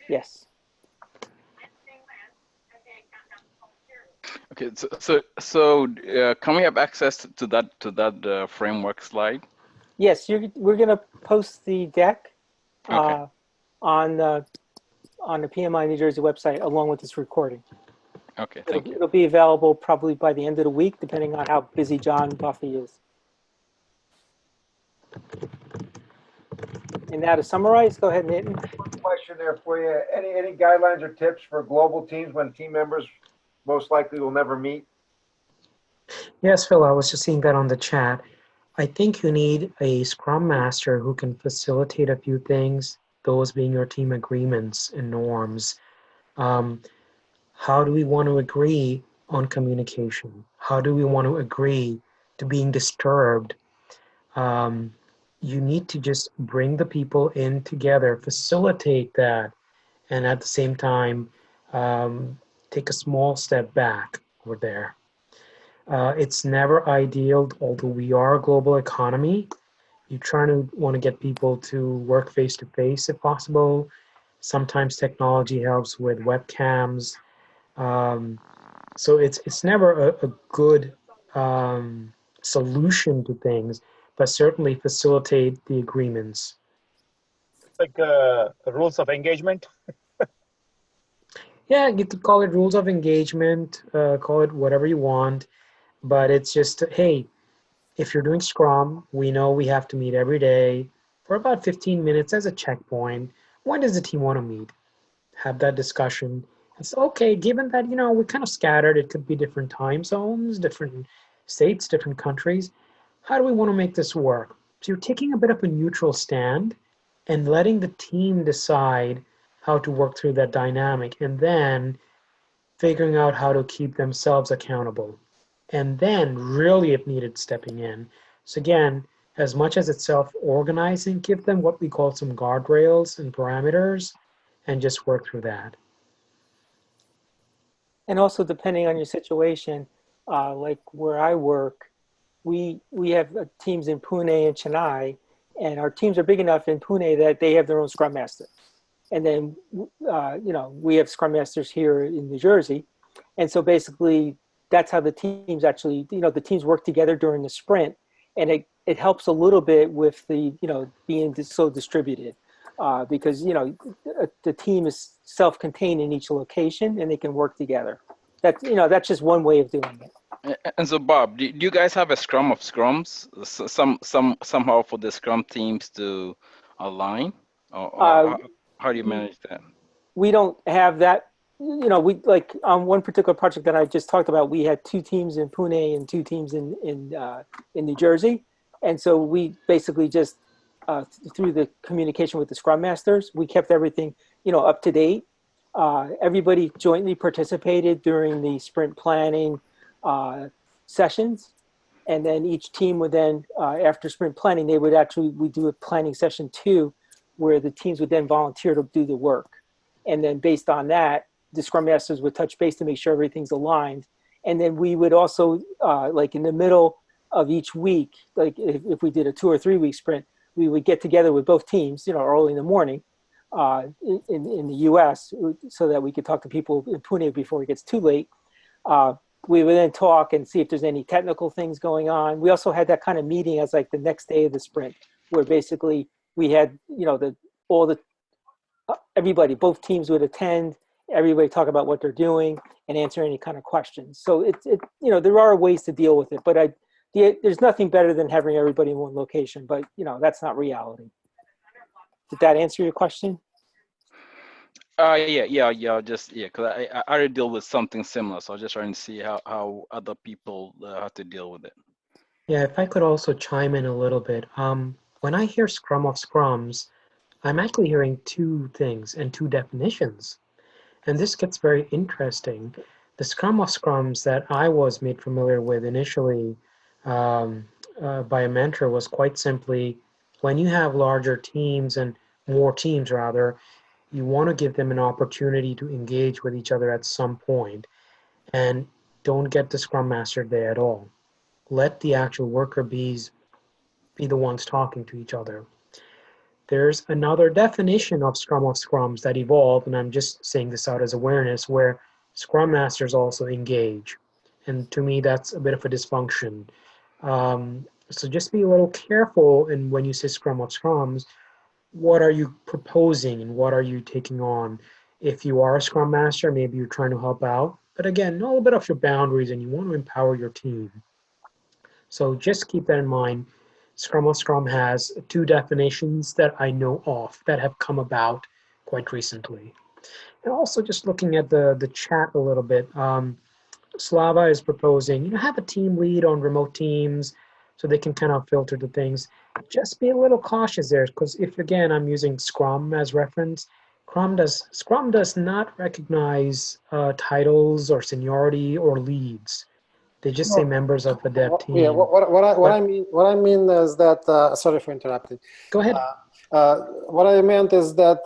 Yes. Okay, so can we have access to that framework slide? Yes, we're going to post the deck okay. on the PMI New Jersey website along with this recording. Okay, thank you. It'll be available probably by the end of the week, depending on how busy John Buffy is. And now to summarize, go ahead, Nitin. One question there for you. Any guidelines or tips for global teams when team members most likely will never meet? Yes, Phil, I was just seeing that on the chat. I think you need a Scrum Master who can facilitate a few things, those being your team agreements and norms. How do we want to agree on communication? How do we want to agree to being disturbed? You need to just bring the people in together, facilitate that, and at the same time, take a small step back over there. It's never ideal, although we are a global economy. You want to get people to work face-to-face if possible. Sometimes technology helps with webcams. So it's never a good solution to things, but certainly facilitate the agreements. Like rules of engagement? Yeah, you could call it rules of engagement, call it whatever you want, but it's just, hey, if you're doing Scrum, we know we have to meet every day for about 15 minutes as a checkpoint. When does the team want to meet? Have that discussion. It's okay, given that, we're kind of scattered, it could be different time zones, different states, different countries. How do we want to make this work? So you're taking a bit of a neutral stand and letting the team decide how to work through that dynamic, and then figuring out how to keep themselves accountable. And then really, if needed, stepping in. So again, as much as it's self-organizing, give them what we call some guardrails and parameters and just work through that. And also, depending on your situation, like where I work, we have teams in Pune and Chennai, and our teams are big enough in Pune that they have their own Scrum Master. And then, we have Scrum Masters here in New Jersey. And so basically, that's how the teams actually, the teams work together during the sprint. And it helps a little bit with the, being so distributed. Because the team is self-contained in each location and they can work together. That's just one way of doing it. And so, Bob, do you guys have a scrum of scrums? Somehow for the scrum teams to align, or how do you manage that? We don't have that. We like on one particular project that I just talked about, we had 2 teams in Pune and 2 teams in New Jersey, and so we basically just through the communication with the Scrum Masters, we kept everything, up to date. Everybody jointly participated during the sprint planning sessions. And then each team would then, after sprint planning, we do a planning session 2, where the teams would then volunteer to do the work. And then based on that, the Scrum Masters would touch base to make sure everything's aligned. And then we would also, like in the middle of each week, like if we did a 2 or 3 week sprint, we would get together with both teams, early in the morning in the US, so that we could talk to people in Pune before it gets too late. We would then talk and see if there's any technical things going on. We also had that kind of meeting as like the next day of the sprint, where basically we had, everybody, both teams would attend, everybody talk about what they're doing and answer any kind of questions. So there are ways to deal with it, but there's nothing better than having everybody in one location, but that's not reality. Did that answer your question? Because I already deal with something similar, so I was just trying to see how other people have to deal with it. Yeah, if I could also chime in a little bit. When I hear Scrum of Scrums, I'm actually hearing 2 things and 2 definitions. And this gets very interesting. The Scrum of Scrums that I was made familiar with initially by a mentor was quite simply, when you have larger teams and more teams rather, you want to give them an opportunity to engage with each other at some point, and don't get the Scrum Master there at all. Let the actual worker bees be the ones talking to each other. There's another definition of Scrum of Scrums that evolved, and I'm just saying this out as awareness, where Scrum Masters also engage. And to me, that's a bit of a dysfunction. So just be a little careful in when you say Scrum of Scrums, what are you proposing and what are you taking on? If you are a Scrum Master, maybe you're trying to help out. But again, know a little bit of your boundaries and you want to empower your team. So just keep that in mind. Scrum of Scrum has 2 definitions that I know of that have come about quite recently. And also just looking at the chat a little bit, Slava is proposing, have a team lead on remote teams so they can kind of filter the things. Just be a little cautious there, because if, again, I'm using Scrum as reference, Scrum does not recognize titles or seniority or leads. They just say members of a dev team. Yeah, what I mean is that, sorry for interrupting. Go ahead. What I meant is that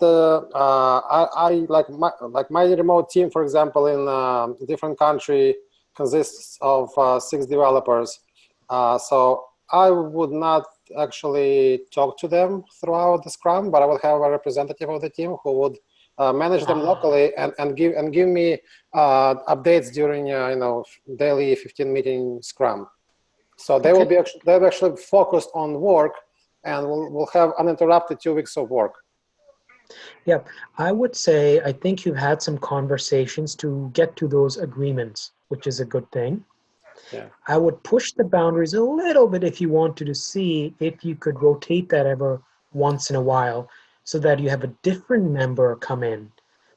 I like my remote team, for example, in a different country consists of 6 developers. So I would not actually talk to them throughout the Scrum, but I would have a representative of the team who would manage them locally and give me updates during daily 15 meeting Scrum. So they will be actually focused on work, and we'll have uninterrupted 2 weeks of work. Yeah, I would say I think you've had some conversations to get to those agreements, which is a good thing. Yeah. I would push the boundaries a little bit if you wanted to see if you could rotate that ever once in a while so that you have a different member come in.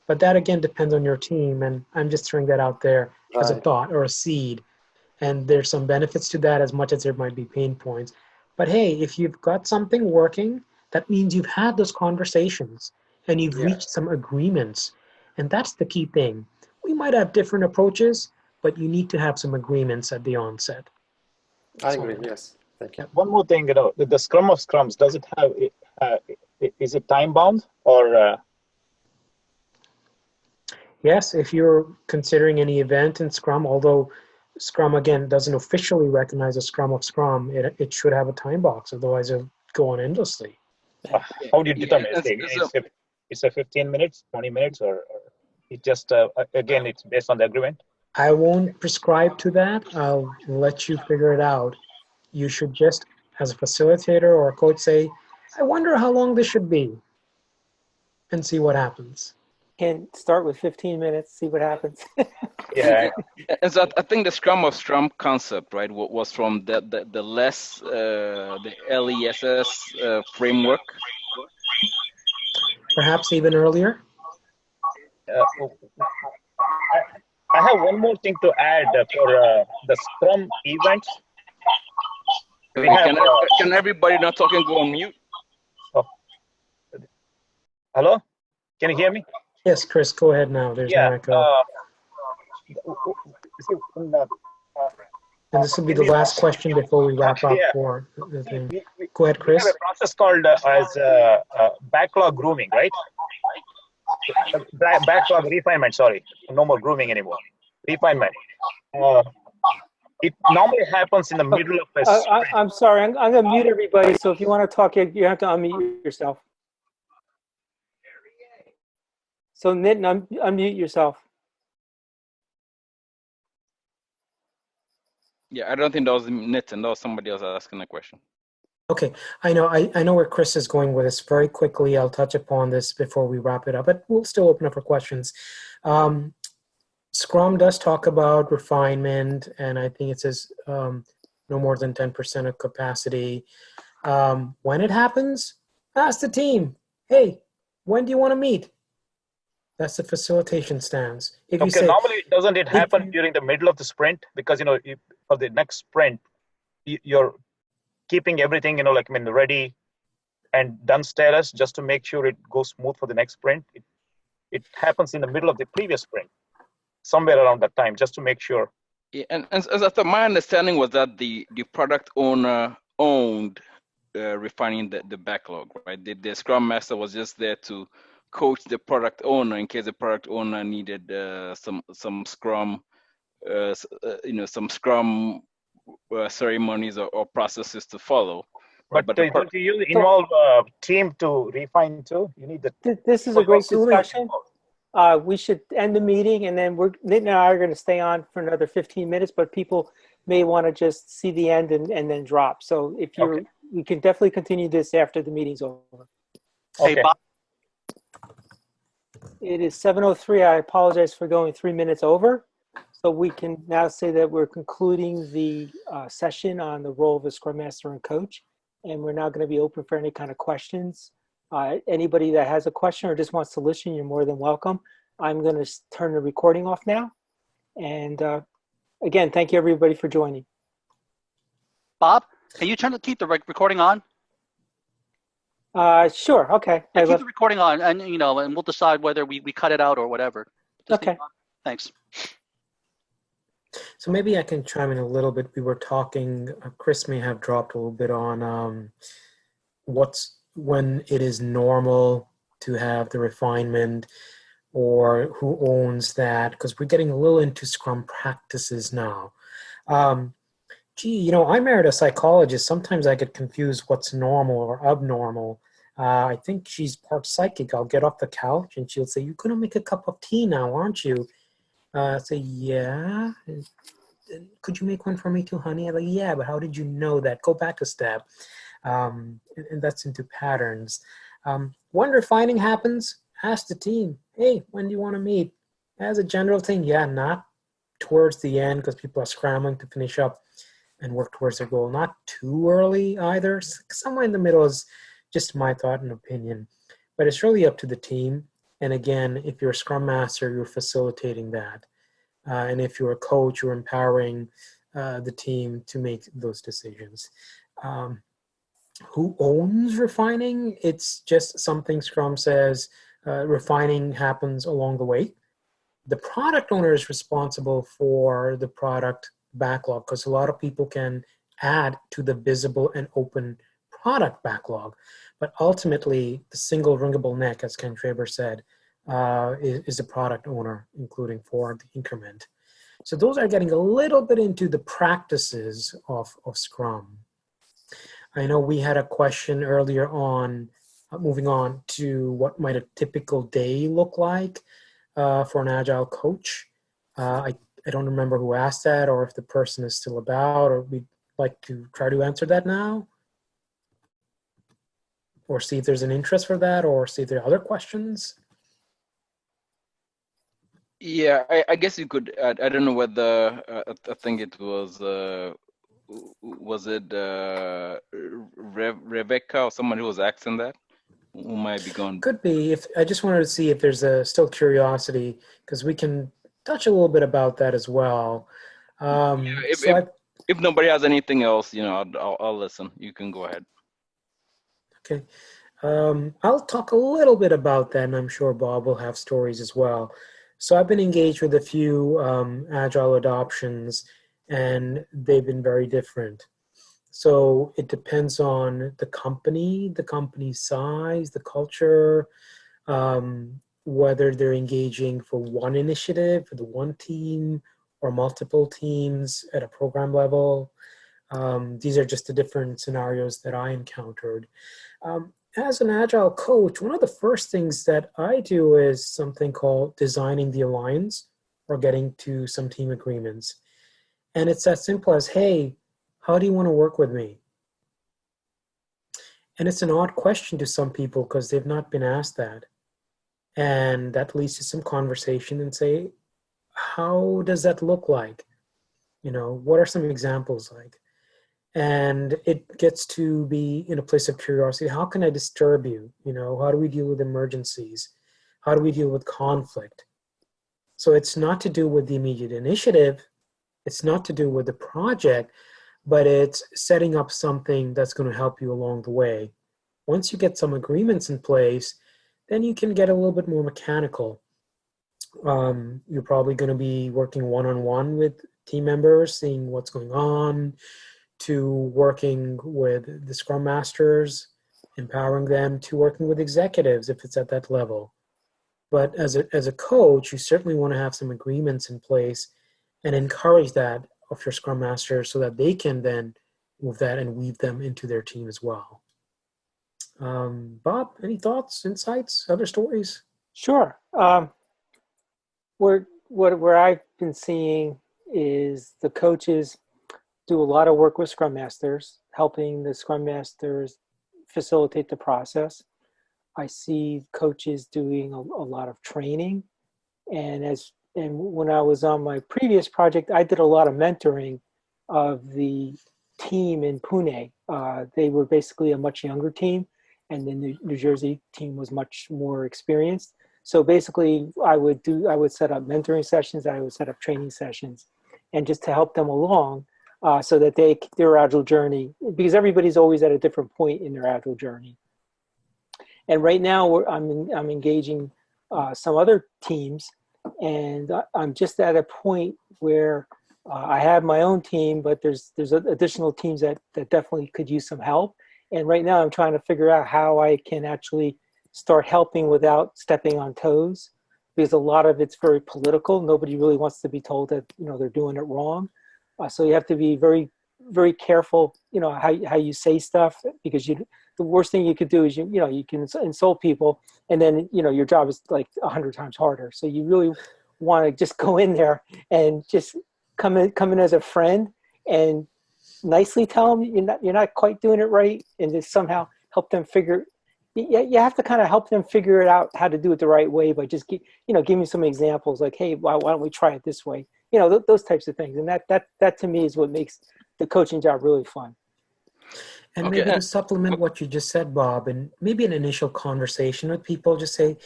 But that again depends on your team, and I'm just throwing that out there as a thought or a seed. And there's some benefits to that as much as there might be pain points. But hey, if you've got something working, that means you've had those conversations and you've reached some agreements. And that's the key thing. We might have different approaches, but you need to have some agreements at the onset. I agree, yes. Thank you. One more thing, the Scrum of Scrums, does it have, is it time bound or? Yes, if you're considering any event in Scrum, although Scrum, again, doesn't officially recognize a Scrum of Scrum, it should have a time box, otherwise it'll go on endlessly. How do you determine? It's a 15 minutes, 20 minutes, or it just, again, it's based on the agreement? I won't prescribe to that. I'll let you figure it out. You should just, as a facilitator or a coach, say, I wonder how long this should be, and see what happens. Can start with 15 minutes, see what happens. Yeah. And so I think the Scrum of Scrum concept, right, was from the LESS framework. Perhaps even earlier. I have one more thing to add for the Scrum events. Can everybody not talking go on mute? Oh. Hello? Can you hear me? Yes, Chris, go ahead now. There's no echo. And this will be the last question before we wrap up for the thing. Go ahead, Chris. We have a process called as backlog grooming, right? Backlog refinement, sorry. No more grooming anymore. Refinement. It normally happens in the middle of a sprint. I'm sorry, I'm going to mute everybody, so if you want to talk, you have to unmute yourself. So Nitin, unmute yourself. Yeah, I don't think that was Nitin. That was somebody else asking a question. Okay, I know where Chris is going with this. Very quickly, I'll touch upon this before we wrap it up, but we'll still open up for questions. Scrum does talk about refinement, and I think it says no more than 10% of capacity. When it happens, ask the team, hey, when do you want to meet? That's the facilitation stance. If you say, normally, doesn't it happen during the middle of the sprint? Because, for the next sprint, you're keeping everything, ready and done status just to make sure it goes smooth for the next sprint. It happens in the middle of the previous sprint, somewhere around that time, just to make sure. Yeah, and as my understanding was that the product owner owned refining the backlog, right? The Scrum Master was just there to coach the product owner in case the product owner needed some Scrum, some Scrum ceremonies or processes to follow. But don't you involve a team to refine too? You need the. This is a great discussion. We should end the meeting, and then Nitin and I are going to stay on for another 15 minutes, but people may want to just see the end and then drop. So if we can definitely continue this after the meeting's over. Okay. Hey, Bob. It is 7:03. I apologize for going 3 minutes over. So we can now say that we're concluding the session on the role of a Scrum Master and Coach. And we're now going to be open for any kind of questions. Anybody that has a question or just wants to listen, you're more than welcome. I'm going to turn the recording off now. And again, thank you everybody for joining. Bob, can you keep the recording on? Sure. Okay. Yeah, keep the recording on, and and we'll decide whether we cut it out or whatever. Just okay. Thanks. So maybe I can chime in a little bit. We were talking, Chris may have dropped a little bit on when it is normal to have the refinement or who owns that, because we're getting a little into Scrum practices now. I married a psychologist. Sometimes I get confused what's normal or abnormal. I think she's part psychic. I'll get off the couch and she'll say, "You're going to make a cup of tea now, aren't you?" I say, "Yeah." "Could you make one for me too, honey?" I'm like, "Yeah, but how did you know that? Go back a step." And that's into patterns. When refining happens, ask the team, "Hey, when do you want to meet?" As a general thing, not towards the end because people are scrambling to finish up and work towards their goal. Not too early either. Somewhere in the middle is just my thought and opinion. But it's really up to the team. And again, if you're a Scrum Master, you're facilitating that. And if you're a coach, you're empowering the team to make those decisions. Who owns refining? It's just something Scrum says refining happens along the way. The product owner is responsible for the product backlog because a lot of people can add to the visible and open product backlog. But ultimately, the single wringable neck, as Ken Traber said, is the product owner, including for the increment. So those are getting a little bit into the practices of Scrum. I know we had a question earlier on, moving on to what might a typical day look like for an Agile coach. I don't remember who asked that or if the person is still about, or we'd like to try to answer that now. Or see if there's an interest for that, or see if there are other questions. Yeah, I guess you could. I don't know whether I think it was it Rebecca or someone who was asking that, who might be gone. Could be. If I just wanted to see if there's still curiosity, because we can touch a little bit about that as well. If nobody has anything else, I'll listen. You can go ahead. Okay. I'll talk a little bit about that, and I'm sure Bob will have stories as well. So I've been engaged with a few Agile adoptions, and they've been very different. So it depends on the company size, the culture, whether they're engaging for one initiative, for the one team, or multiple teams at a program level. These are just the different scenarios that I encountered. As an Agile coach, one of the first things that I do is something called designing the alliance or getting to some team agreements. And it's as simple as, hey, how do you want to work with me? And it's an odd question to some people because they've not been asked that. And that leads to some conversation and say, how does that look like? What are some examples like? And it gets to be in a place of curiosity. How can I disturb you? How do we deal with emergencies? How do we deal with conflict? So it's not to do with the immediate initiative. It's not to do with the project, but it's setting up something that's going to help you along the way. Once you get some agreements in place, then you can get a little bit more mechanical. You're probably going to be working one-on-one with team members, seeing what's going on, to working with the Scrum Masters, empowering them, to working with executives if it's at that level. But as a coach, you certainly want to have some agreements in place and encourage that of your Scrum Masters so that they can then move that and weave them into their team as well. Bob, any thoughts, insights, other stories? Sure. Where I've been seeing is the coaches do a lot of work with Scrum Masters, helping the Scrum Masters facilitate the process. I see coaches doing a lot of training. And when I was on my previous project, I did a lot of mentoring of the team in Pune. They were basically a much younger team, and the New Jersey team was much more experienced. So basically, I would set up mentoring sessions, I would set up training sessions, and just to help them along so that their Agile journey, because everybody's always at a different point in their Agile journey. And right now, I'm engaging some other teams, and I'm just at a point where I have my own team, but there's additional teams that definitely could use some help. And right now, I'm trying to figure out how I can actually start helping without stepping on toes, because a lot of it's very political. Nobody really wants to be told that they're doing it wrong. So you have to be very, very careful, how you say stuff, because the worst thing you could do is you can insult people, and then your job is like 100 times harder. So you really want to just go in there and just come in as a friend and nicely tell them you're not quite doing it right, and just somehow help them figure. You have to kind of help them figure it out how to do it the right way by just give me some examples like, hey, why don't we try it this way? Those types of things, and that to me is what makes the coaching job really fun. And maybe to supplement what you just said, Bob, and maybe an initial conversation with people, just say,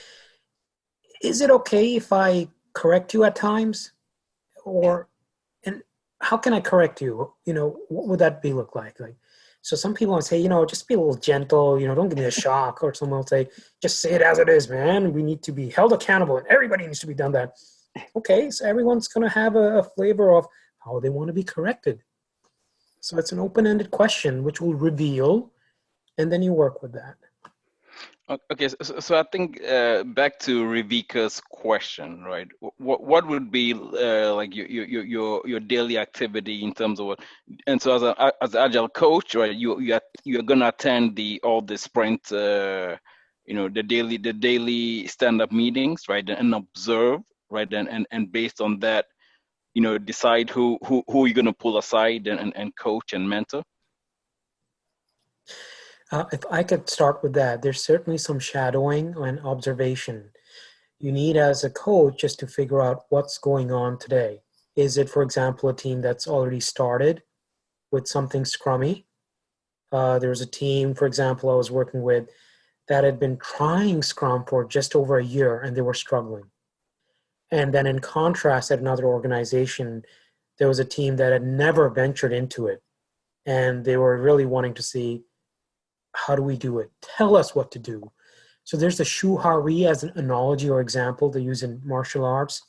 is it okay if I correct you at times? And how can I correct you? What would that look like? So some people will say, just be a little gentle, don't give me a shock. Or someone will say, just say it as it is, man. We need to be held accountable and everybody needs to be done that. Okay, so everyone's going to have a flavor of how they want to be corrected. So it's an open-ended question which will reveal, and then you work with that. Okay, so I think back to Revika's question, right? What would be like your daily activity in terms of what? And so as an agile coach, right? You're gonna attend all the sprint, the daily stand-up meetings, right? And observe, right? And based on that, decide who you're gonna pull aside and coach and mentor. If I could start with that, there's certainly some shadowing and observation. You need as a coach just to figure out what's going on today. Is it, for example, a team that's already started with something scrummy? There was a team, for example, I was working with that had been trying Scrum for just over a year and they were struggling. And then in contrast, at another organization, there was a team that had never ventured into it. And they were really wanting to see, how do we do it? Tell us what to do. So there's the shu hari as an analogy or example they use in martial arts.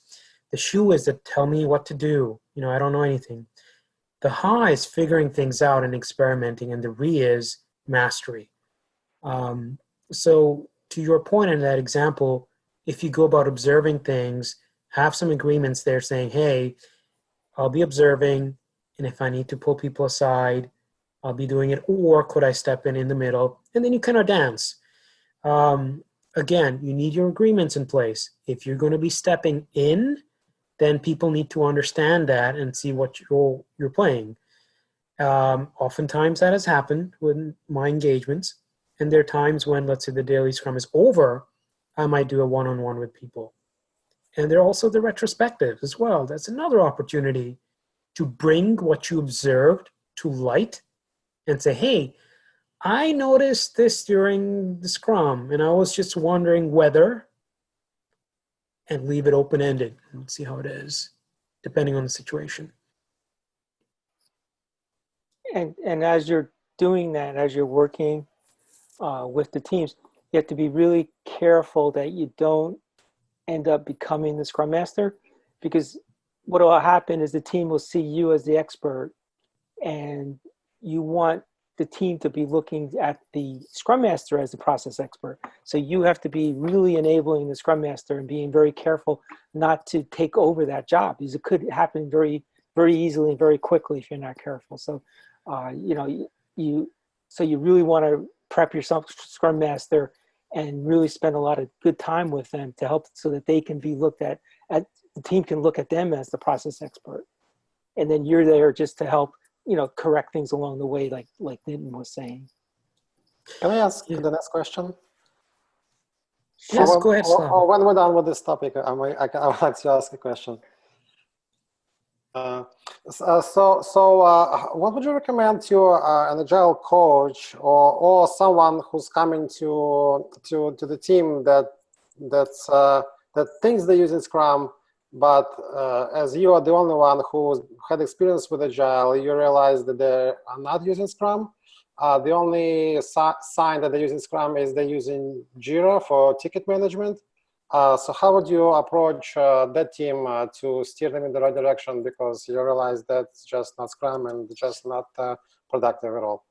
The shu is to tell me what to do. I don't know anything. The ha is figuring things out and experimenting, and the ri is mastery. So to your point in that example, if you go about observing things, have some agreements there saying, hey, I'll be observing, and if I need to pull people aside, I'll be doing it, or could I step in the middle? And then you kind of dance. Again, you need your agreements in place. If you're going to be stepping in, then people need to understand that and see what role you're playing. Oftentimes that has happened with my engagements. And there are times when, let's say, the daily scrum is over, I might do a one-on-one with people. And there are also the retrospectives as well. That's another opportunity to bring what you observed to light and say, hey, I noticed this during the scrum, and I was just wondering whether, and leave it open-ended and see how it is, depending on the situation. And as you're doing that, as you're working with the teams, you have to be really careful that you don't end up becoming the Scrum Master, because what will happen is the team will see you as the expert, and you want the team to be looking at the Scrum Master as the process expert. So you have to be really enabling the Scrum Master and being very careful not to take over that job, because it could happen very, very easily and very quickly if you're not careful. So, you really want to prep yourself, Scrum Master, and really spend a lot of good time with them to help, so that they can be looked at the team can look at them as the process expert. And then you're there just to help, correct things along the way, like Nitin was saying. Can I ask the next question? Yes, go ahead, Slav. Or when we're done with this topic, I would like to ask a question. What would you recommend to an agile coach or someone who's coming to the team that thinks they're using Scrum, but as you are the only one who had experience with Agile, you realize that they are not using Scrum? The only sign that they're using Scrum is they're using Jira for ticket management. So how would you approach that team to steer them in the right direction, because you realize that's just not Scrum and just not productive at all?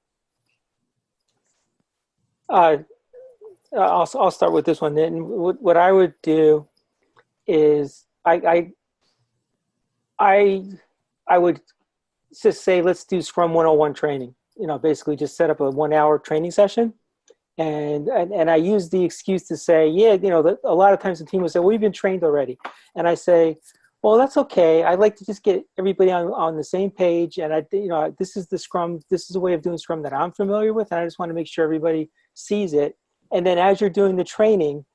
I'll start with this one. Then what I would do is I would just say, let's do Scrum 101 training. Basically just set up a 1-hour training session. And I use the excuse to say, yeah, a lot of times the team will say, well, we've been trained already. And I say, well, that's okay. I'd like to just get everybody on the same page. And this is the Scrum, this is a way of doing Scrum that I'm familiar with. And I just want to make sure everybody sees it. And then as you're doing the training,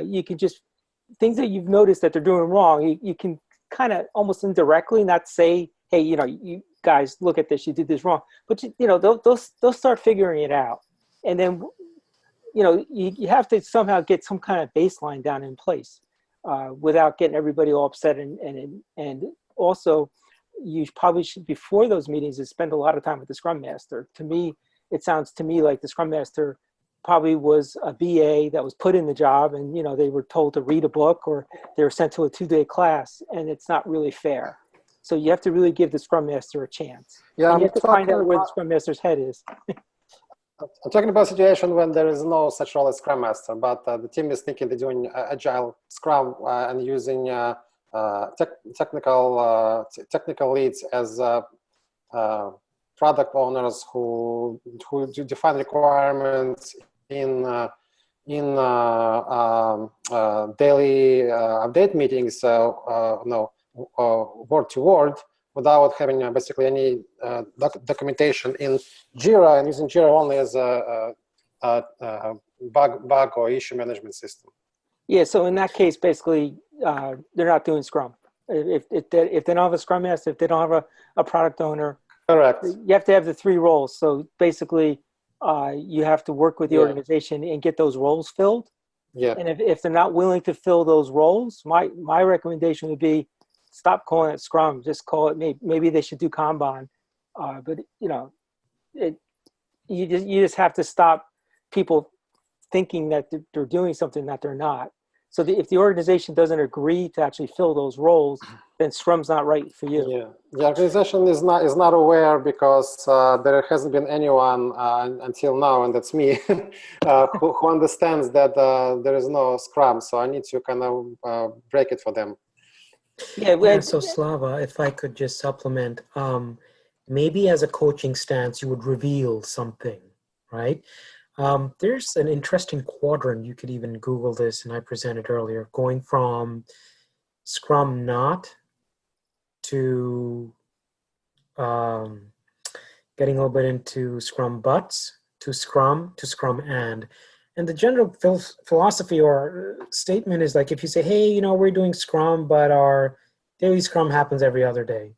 you can just, things that you've noticed that they're doing wrong, you can kind of almost indirectly not say, hey, you guys, look at this, you did this wrong. But, they'll start figuring it out. And then, you have to somehow get some kind of baseline down in place without getting everybody all upset. And also, you probably should, before those meetings, is spend a lot of time with the Scrum Master. To me, it sounds to me like the Scrum Master probably was a BA that was put in the job, and they were told to read a book, or they were sent to a 2-day class, and it's not really fair. So you have to really give the Scrum Master a chance. Yeah, and you have to find out where the Scrum Master's head is. I'm talking about a situation when there is no such role as Scrum Master, but the team is thinking they're doing Agile Scrum and using technical leads as product owners who do define requirements in daily update meetings, word to word, without having basically any documentation in Jira, and using Jira only as a bug or issue management system. Yeah, so in that case, basically, they're not doing Scrum. If they don't have a Scrum Master, if they don't have a product owner, correct. You have to have the 3 roles. So basically, you have to work with the organization and get those roles filled. Yeah. And if they're not willing to fill those roles, my recommendation would be stop calling it Scrum. Just call it, maybe they should do Kanban. But you just have to stop people thinking that they're doing something that they're not. So if the organization doesn't agree to actually fill those roles, then Scrum's not right for you. Yeah, the organization is not aware, because there hasn't been anyone until now, and that's me, who understands that there is no Scrum. So I need to kind of break it for them. Yeah, so Slava, if I could just supplement, maybe as a coaching stance, you would reveal something, right? There's an interesting quadrant. You could even Google this, and I presented earlier, going from Scrum not to getting a little bit into Scrum buts to Scrum and. And the general philosophy or statement is like, if you say, hey, we're doing Scrum, but our daily Scrum happens every other day.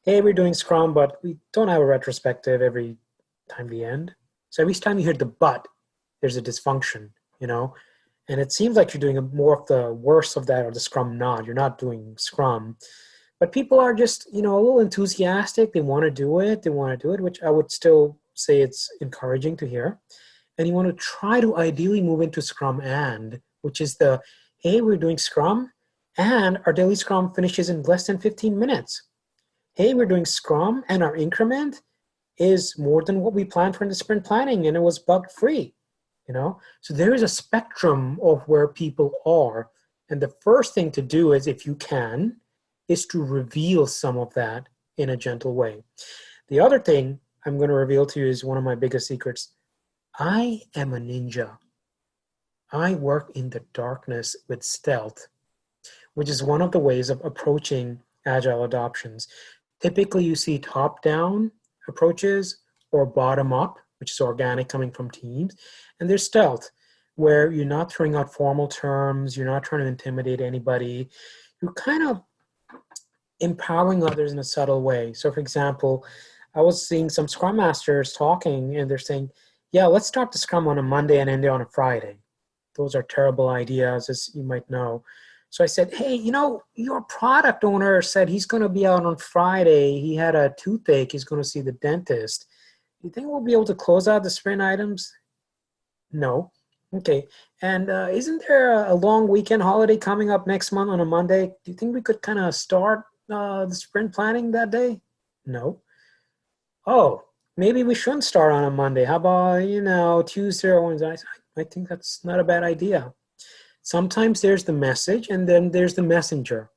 Hey, we're doing Scrum, but we don't have a retrospective every time we end. So every time you hear the but, there's a dysfunction, and it seems like you're doing more of the worst of that, or the Scrum not. You're not doing Scrum. But people are just, a little enthusiastic. They want to do it, which I would still say it's encouraging to hear. And you want to try to ideally move into Scrum which is hey, we're doing Scrum, and our daily Scrum finishes in less than 15 minutes. Hey, we're doing Scrum, and our increment is more than what we planned for in the sprint planning, and it was bug-free. So there is a spectrum of where people are. And the first thing to do is, if you can, is to reveal some of that in a gentle way. The other thing I'm going to reveal to you is one of my biggest secrets. I am a ninja. I work in the darkness with stealth, which is one of the ways of approaching Agile adoptions. Typically, you see top-down approaches or bottom-up, which is organic coming from teams. And there's stealth, where you're not throwing out formal terms, you're not trying to intimidate anybody. You're kind of empowering others in a subtle way. So, for example, I was seeing some Scrum Masters talking, and they're saying, yeah, let's start the Scrum on a Monday and end it on a Friday. Those are terrible ideas, as you might know. So I said, hey, your product owner said he's going to be out on Friday. He had a toothache. He's going to see the dentist. Do you think we'll be able to close out the sprint items? No. Okay. And isn't there a long weekend holiday coming up next month on a Monday? Do you think we could kind of start the sprint planning that day? No. Oh, maybe we shouldn't start on a Monday. How about, Tuesday or Wednesday? I think that's not a bad idea. Sometimes there's the message, and then there's the messenger.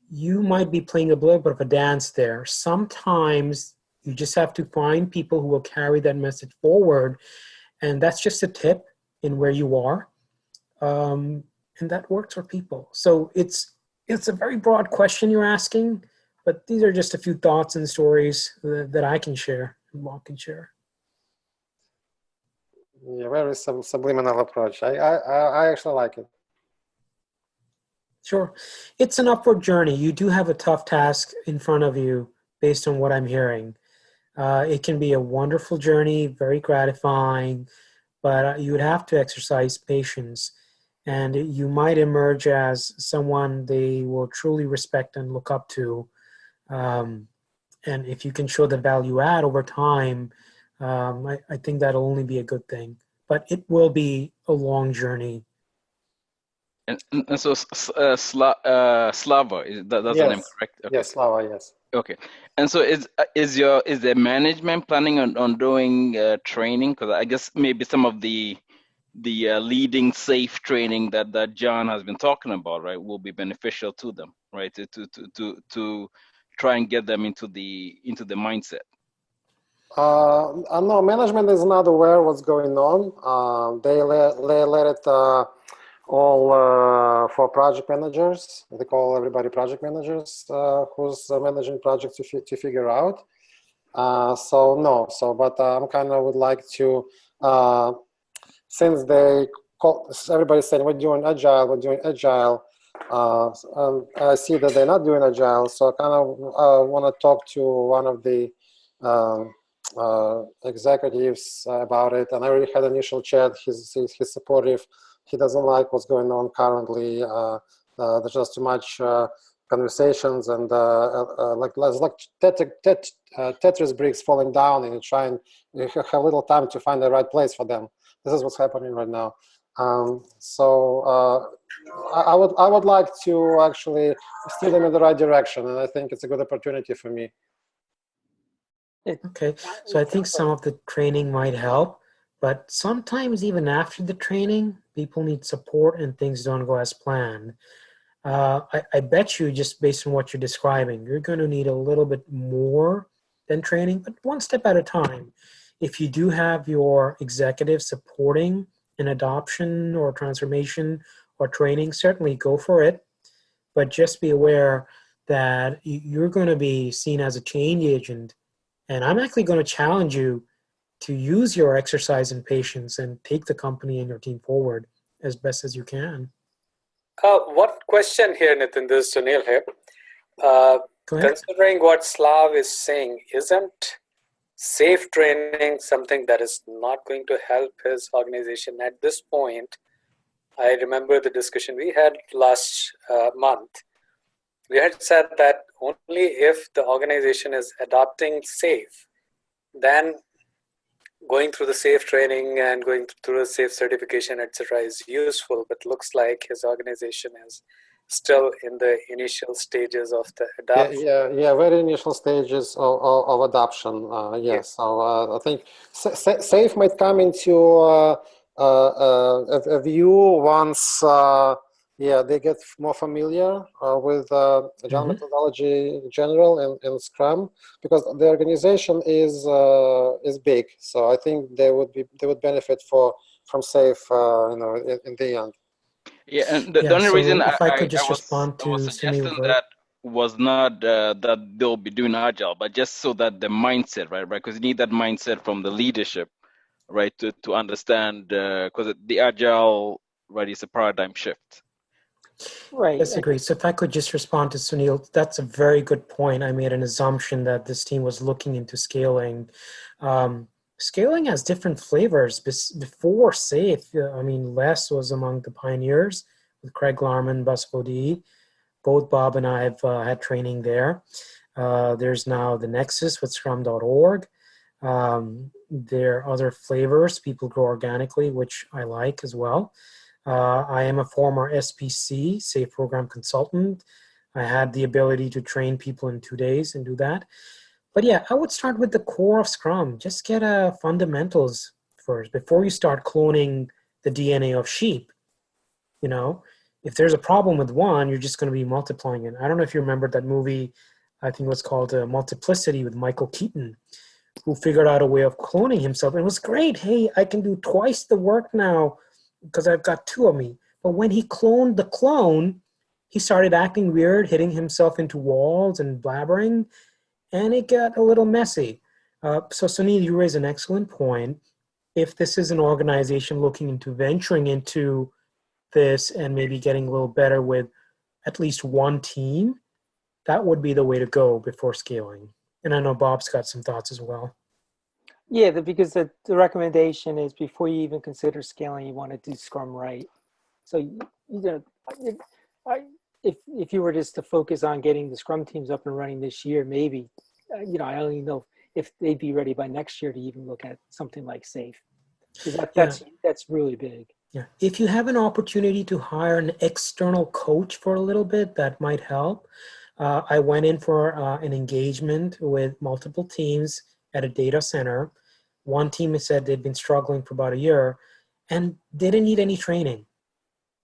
You might be playing a little bit of a dance there. Sometimes you just have to find people who will carry that message forward, and that's just a tip in where you are, and that works for people. So it's a very broad question you're asking, but these are just a few thoughts and stories that I can share and Bob can share. Yeah, very subliminal approach. I actually like it. Sure. It's an upward journey. You do have a tough task in front of you based on what I'm hearing. It can be a wonderful journey, very gratifying, but you would have to exercise patience. And you might emerge as someone they will truly respect and look up to And if you can show the value add over time, I think that'll only be a good thing. But it will be a long journey. And so Slava, that's the name, correct? Okay. Yes, Slava, yes. Okay. And so is the management planning on doing training? Because I guess maybe some of the leading safe training that John has been talking about, right, will be beneficial to them, right, to try and get them into the mindset. No, management is not aware what's going on. They let it all for project managers. They call everybody project managers who's managing projects to figure out. So no, but I'm kind of would like to, since everybody's saying we're doing agile, and I see that they're not doing agile, so I kind of want to talk to one of the executives about it, and I already had an initial chat. He's supportive. He doesn't like what's going on currently. There's just too much conversations and like Tetris bricks falling down, and you have little time to find the right place for them. This is what's happening right now. So I would like to actually steer them in the right direction, and I think it's a good opportunity for me. Okay, so I think some of the training might help, but sometimes even after the training, people need support and things don't go as planned. I bet you, just based on what you're describing, you're going to need a little bit more than training, but one step at a time. If you do have your executive supporting an adoption or transformation or training, certainly go for it, but just be aware that you're going to be seen as a change agent. And I'm actually going to challenge you to use your exercise in patience and take the company and your team forward as best as you can. One question here, Nitin. This is Sunil here. Considering what Slav is saying, isn't safe training something that is not going to help his organization at this point? I remember the discussion we had last month. We had said that only if the organization is adopting SAFe, then going through the SAFe training and going through the SAFe certification, etc., is useful. But looks like his organization is still in the initial stages of the adoption. Yeah, very initial stages of adoption. Yes, so I think SAFe might come into a view once. They get more familiar with Agile methodology in general and Scrum, because the organization is big. So I think they would benefit from SAFe, in the end. Yeah, and the only reason I could just respond to I was suggesting that was not that they'll be doing Agile, but just so that the mindset, right? Because you need that mindset from the leadership, right, to understand, because the Agile, right, is a paradigm shift. Right. Yes, agree. So if I could just respond to Sunil, that's a very good point. I made an assumption that this team was looking into scaling. Scaling has different flavors. Before SAFe, Les was among the pioneers with Craig Larman, Bus Bodie. Both Bob and I have had training there. There's now the Nexus with Scrum.org. There are other flavors. People grow organically, which I like as well. I am a former SPC, SAFe Program Consultant. I had the ability to train people in 2 days and do that. But yeah, I would start with the core of Scrum. Just get fundamentals first before you start cloning the DNA of sheep. If there's a problem with one, you're just going to be multiplying it. I don't know if you remember that movie, I think it was called Multiplicity with Michael Keaton, who figured out a way of cloning himself. It was great. Hey, I can do twice the work now because I've got two of me. But when he cloned the clone, he started acting weird, hitting himself into walls and blabbering, and it got a little messy. So Sunil, you raise an excellent point. If this is an organization looking into venturing into this and maybe getting a little better with at least one team, that would be the way to go before scaling. And I know Bob's got some thoughts as well. Yeah, because the recommendation is before you even consider scaling, you want to do Scrum right. So if you were just to focus on getting the Scrum teams up and running this year, maybe, I don't even know if they'd be ready by next year to even look at something like SAFe. That's really big. Yeah. If you have an opportunity to hire an external coach for a little bit, that might help. I went in for an engagement with multiple teams at a data center. One team has said they'd been struggling for about a year, and they didn't need any training.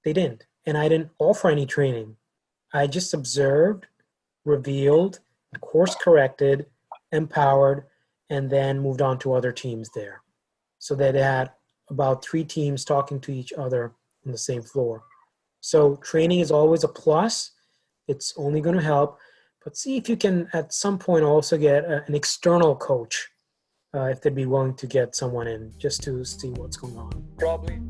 They didn't. And I didn't offer any training. I just observed, revealed, course corrected, empowered, and then moved on to other teams there. So they had about 3 teams talking to each other on the same floor. So training is always a plus. It's only going to help. But see if you can at some point also get an external coach, if they'd be willing to get someone in just to see what's going on. Probably